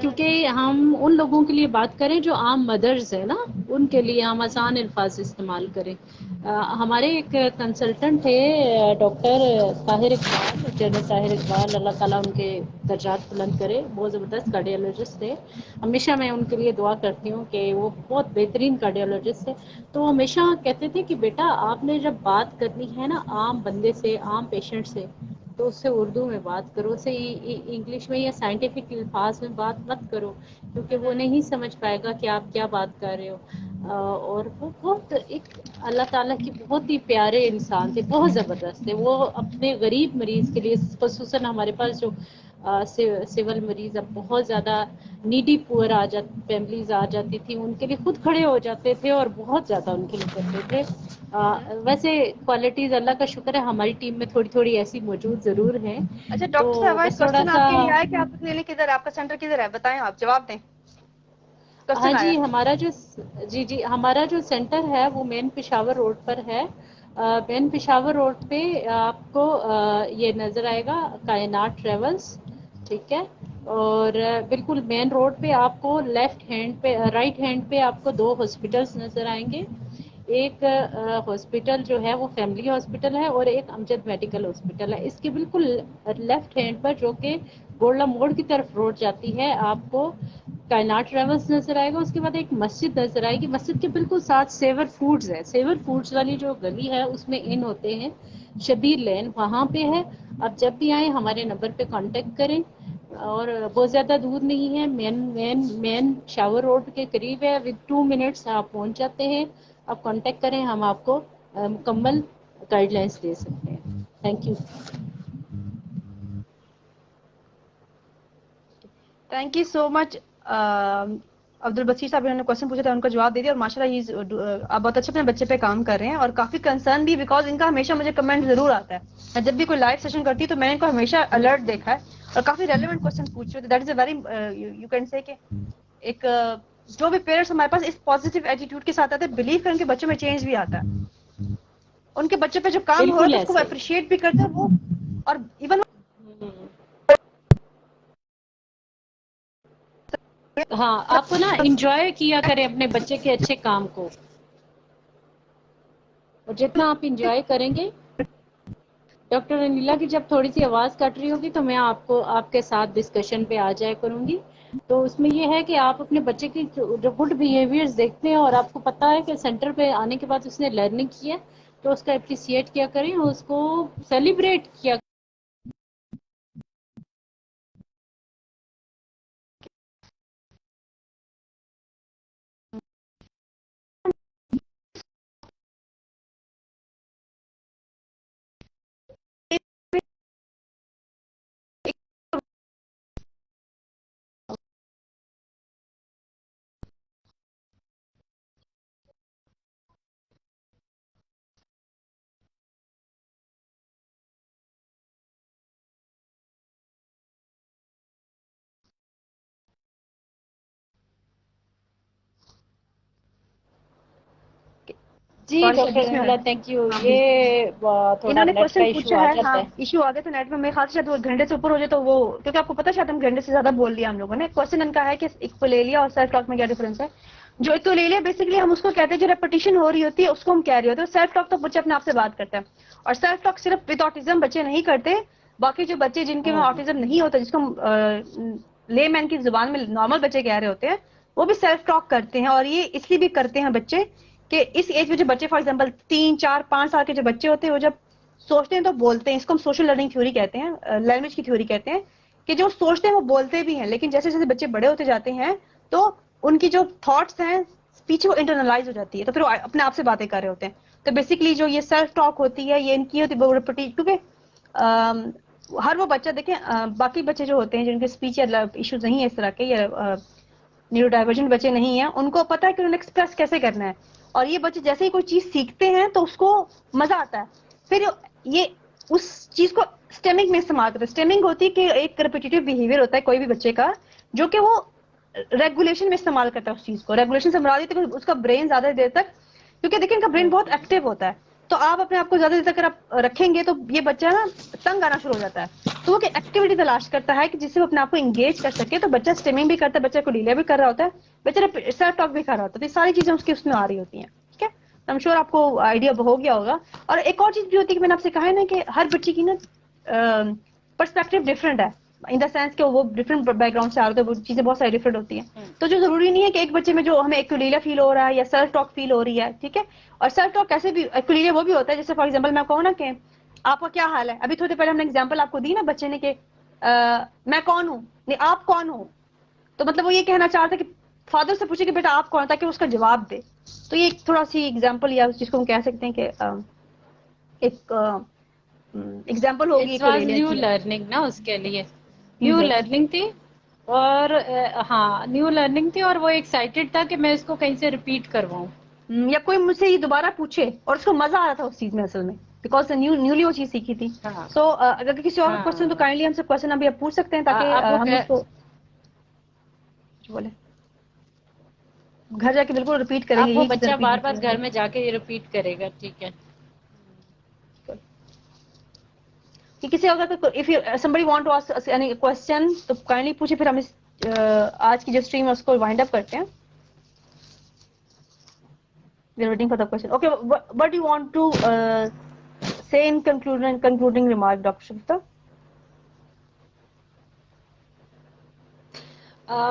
کیونکہ ہم ان لوگوں کے لیے بات کریں جو عام مدرز ہیں نا ان کے لیے ہم آسان الفاظ استعمال کریں. ہمارے ایک کنسلٹنٹ تھے ڈاکٹر طاہر اقبال جنرل طاہر اقبال اللہ تعالیٰ ان کے درجات بلند کرے بہت زبردست کارڈیالوجسٹ تھے. ہمیشہ میں ان کے لیے دعا کرتی ہوں کہ وہ بہت بہترین کارڈیالوجسٹ ہے. تو وہ ہمیشہ کہتے تھے کہ بیٹا آپ نے جب بات کرنی ہے نا عام بندے سے عام پیشنٹ سے تو اس سے اردو میں بات کرو اسے انگلش میں یا سائنٹیفک الفاظ میں بات مت کرو کیونکہ وہ نہیں سمجھ پائے گا کہ آپ کیا بات کر رہے ہو. اور وہ بہت ایک اللہ تعالیٰ کی بہت ہی پیارے انسان تھے بہت زبردست تھے. وہ اپنے غریب مریض کے لیے خصوصاً ہمارے پاس جو سول مریض اب بہت زیادہ نیڈی پور فیملیز آ جاتی تھی ان کے لیے خود کھڑے ہو جاتے تھے اور بہت زیادہ ان کے لیے کرتے تھے. ویسے کوالٹیز اللہ کا شکر ہے ہماری ٹیم میں تھوڑی تھوڑی ایسی موجود ضرور ہیں. اچھا تو ڈاکٹر صاحب ایک بس تھوڑا کوشچن سا آپ کے لیے آئے کہ آپ کا کلینک کدھر ہے آپ کا سینٹر کدھر ہے بتائیں آپ جواب دیں. ہاں کوشچن جی آیا ہمارا جو سینٹر ہے وہ مین پشاور روڈ پر ہے. مین پشاور روڈ پہ آپ کو یہ نظر آئے گا کائنات ٹریولز ٹھیک ہے. اور بالکل مین روڈ پہ آپ کو لیفٹ ہینڈ پہ رائٹ ہینڈ پہ آپ کو 2 ہاسپٹلس نظر آئیں گے. ایک ہاسپٹل جو ہے وہ فیملی ہاسپٹل ہے اور ایک امجد میڈیکل ہاسپٹل ہے. اس کے بالکل لیفٹ ہینڈ پر جو کہ گولڈا موڑ کی طرف روڈ جاتی ہے آپ کو کائنات ٹریولز نظر آئے گا. اس کے بعد ایک مسجد نظر آئے گی, مسجد کے بالکل ساتھ سیور فوڈز ہے. سیور فوڈز والی جو گلی ہے اس میں ان ہوتے ہیں, شبیر لین وہاں پہ ہے. آپ جب بھی آئیں ہمارے نمبر پہ کانٹیکٹ کریں, اور بہت زیادہ دور نہیں ہے, مین شاور روڈ کے قریب ہے. ود 2 منٹس آپ پہنچ جاتے ہیں. آپ کانٹیکٹ کریں, ہم آپ کو مکمل گائیڈ لائنس دے سکتے ہیں. Thank you. Thank you so much. Abdul Basir صاحب نے کوشچن پوچھا تھا, ان کا جواب دے دیا, اور ماشاءاللہ آپ بہت اچھے اپنے بچے پہ کام کر رہے ہیں, اور کافی کنسرن بھی, بیکاز ان کا ہمیشہ مجھے کمنٹ ضرور آتا ہے. میں جب بھی کوئی لائیو سیشن کرتی ہوں تو میں نے ان کو ہمیشہ الرٹ دیکھا ہے, اور کافی ریلیونٹ کوشچن پوچھ رہے تھے. That is a very you can say کہ ایک جو بھی پیرنٹس ہمارے پاس اس پازیٹیو ایٹیٹیوڈ کے ساتھ آتے ہیں, بلیو کر ان کے بچوں میں چینج بھی آتا ہے. ان کے بچوں پہ جو کام ہو رہا بالکل ہے اس کو وہ ایسے اپریشیٹ بھی کرتے ہیں وہ, اور ایون ہاں, آپ کو نا انجوائے کیا کریں اپنے بچے کے اچھے کام کو, اور جتنا آپ انجوائے کریں گے. ڈاکٹر انیلا کی جب تھوڑی سی آواز کٹ رہی ہوگی تو میں آپ کو آپ کے ساتھ ڈسکشن پہ آ جائے کروں گی. تو اس میں یہ ہے کہ آپ اپنے بچے کی جو گڈ بیہیویئرز دیکھتے ہیں, اور آپ کو پتہ ہے کہ سینٹر پہ آنے کے بعد اس نے لرننگ کی ہے, تو اس کا اپریسیٹ کیا کریں, اور اس کو سیلیبریٹ کیا. جی ڈاکٹر انیلا, تھینک یو. یہ تھوڑا انہوں نے نیٹ کا کوشچن ایشو پوچھا آ ہے, جاتا ہاں ہے. ایشو آ گیا تھا نیٹ میں, میرے خیال سے شاید وہ گھنٹے سے اوپر ہو جائے تو وہ, کیونکہ آپ کو پتا شاید ہم گھنٹے سے زیادہ بول لیا ہم لوگوں نے. کوشچن ان کا ہے کہ ایکولélیا اور سیلف ٹاک میں کیا ڈفرنس ہے. جو ایکولélیا بیسیکلی ہم اس کو کہتے ہیں جو ریپیٹیشن ہو رہی ہوتی ہے اس کو ہم کہہ رہے ہوتے ہیں. سیلف ٹاک تو بچے اپنے آپ سے بات کرتے ہیں, اور سیلف ٹاک صرف ود آٹزم بچے نہیں کرتے, باقی جو بچے جن کے میں آٹزم نہیں ہوتا, جس کو ہم لے مین کی زبان میں نارمل بچے کہہ رہے ہوتے ہیں, وہ بھی سیلف ٹاک کرتے ہیں. اور یہ اس لیے بھی کرتے ہیں بچے کہ اس ایج میں جو بچے فار ایگزامپل 3, 4, 5 سال کے جو بچے ہوتے ہیں, وہ جب سوچتے ہیں تو بولتے ہیں. اس کو ہم سوشل لرننگ تھیوری کہتے ہیں, لینگویج کی تھیوری کہتے ہیں, کہ جو سوچتے ہیں وہ بولتے بھی ہیں, لیکن جیسے جیسے بچے بڑے ہوتے جاتے ہیں تو ان کی جو تھاٹس ہیں پیچھے وہ انٹرنلائز ہو جاتی ہے, تو پھر وہ اپنے آپ سے باتیں کر رہے ہوتے ہیں. تو بیسیکلی جو یہ سیلف ٹاک ہوتی ہے یہ ان کی ہوتی ہے, کیونکہ ہر وہ بچہ دیکھیں, باقی بچے جو ہوتے ہیں جن کے اسپیچ یا ایشوز نہیں ہے اس طرح کے, یا نیورو ڈائیورجنٹ بچے نہیں ہیں, ان کو پتا ہے کہ انہوں نے ایکسپریس کیسے کرنا ہے. اور یہ بچے جیسے ہی کوئی چیز سیکھتے ہیں تو اس کو مزہ آتا ہے, پھر یہ اس چیز کو اسٹیمنگ میں استعمال کرتے ہیں. اسٹیمنگ ہوتی ہے کہ ایک ریپیٹیٹیو بیہیویئر ہوتا ہے کوئی بھی بچے کا, جو کہ وہ ریگولیشن میں استعمال کرتا ہے اس چیز کو. ریگولیشن سے مراد ہے اس کا برین زیادہ دیر تک, کیونکہ دیکھیں ان کا برین بہت ایکٹیو ہوتا ہے, تو آپ اپنے آپ کو زیادہ دیر تک اگر آپ رکھیں گے تو یہ بچہ نا تنگ آنا شروع ہو جاتا ہے. تو وہ ایکٹیویٹی تلاش کرتا ہے کہ جس سے وہ اپنے آپ کو انگیج کر سکے. تو بچہ اسٹیمنگ بھی کرتا ہے, بچہ کو ڈیلے بھی کر رہا ہوتا ہے, بچہ سیلف ٹاک بھی کر رہا ہوتا ہے. تو یہ ساری چیزیں اس میں آ رہی ہوتی ہیں. ٹھیک ہے, I'm sure آپ کو آئیڈیا ہو گیا ہوگا. اور ایک اور چیز بھی ہوتی ہے کہ میں نے آپ سے کہا ہے نا کہ ہر بچے کی نا پرسپیکٹو ڈفرنٹ ہے, ان دا سینس کہ وہ ڈفرنٹ بیک گراؤنڈ سے آ رہے ہیں, وہ چیزیں بہت ساری ڈفرنٹ ہوتی ہیں. تو جو ضروری نہیں ہے کہ ایک بچے میں جو ہمیں ایکولélیا فیل ہو رہا ہے یا سیلف ٹاک فیل ہو رہی ہے, ٹھیک ہے. اور سیلف ٹاک کیسے بھی, ایکولélیا وہ بھی ہوتا ہے, جیسے فار ایگزامپل میں کہوں نا کہ آپ کا کیا حال ہے, ابھی تھوڑی دیر پہلے ہم نے ایگزامپل آپ کو دی نا بچے نے کہ میں کون ہوں, نہیں آپ کون ہو, تو مطلب وہ یہ کہنا چاہتا ہے کہ فادر سے پوچھے کہ بیٹا آپ کون, تاکہ اس کا جواب دے. تو یہ تھوڑا سی ایگزامپل یا جس کو ہم کہہ سکتے ہیں کہ ایک ایگزامپل ہوگی اٹ واز ایکولélیا نیو کی. لرننگ نا, اس کے لیے نیو لرننگ تھی. اور ہاں نیو لرننگ تھی, اور وہ ایکسائٹیڈ تھا کہ میں اس کو کہیں سے ریپیٹ کرواؤں. یا کوئی مجھ سے یہ دوبارہ پوچھے, اور اس کو مزہ آ رہا تھا اس چیز میں اصل میں, بیکاز نیولی وہ چیز سیکھی تھی. ہاں سو اگر کسی اور کا کوشچن تو ہاں, کائنڈلی ہم سے کوشچن ابھی آپ پوچھ سکتے ہیں, تاکہ آپ کو ہم اس کو بولے گھر جا کے بالکل ریپیٹ کریں گے, آپ وہ یہی چیز بچہ بار ریپیٹ بار کریں گے. گھر میں جا کے ریپیٹ کرے گا. ٹھیک ہے, کہ کسی اگر if somebody want to ask any question تو کائنڈلی پوچھے, پھر ہم اس آج کی جو اسٹریم ہے اس کو وائنڈ اپ کرتے ہیں. We are waiting for the question. Okay, what do you want to say in concluding remark, Dr. Shubhta?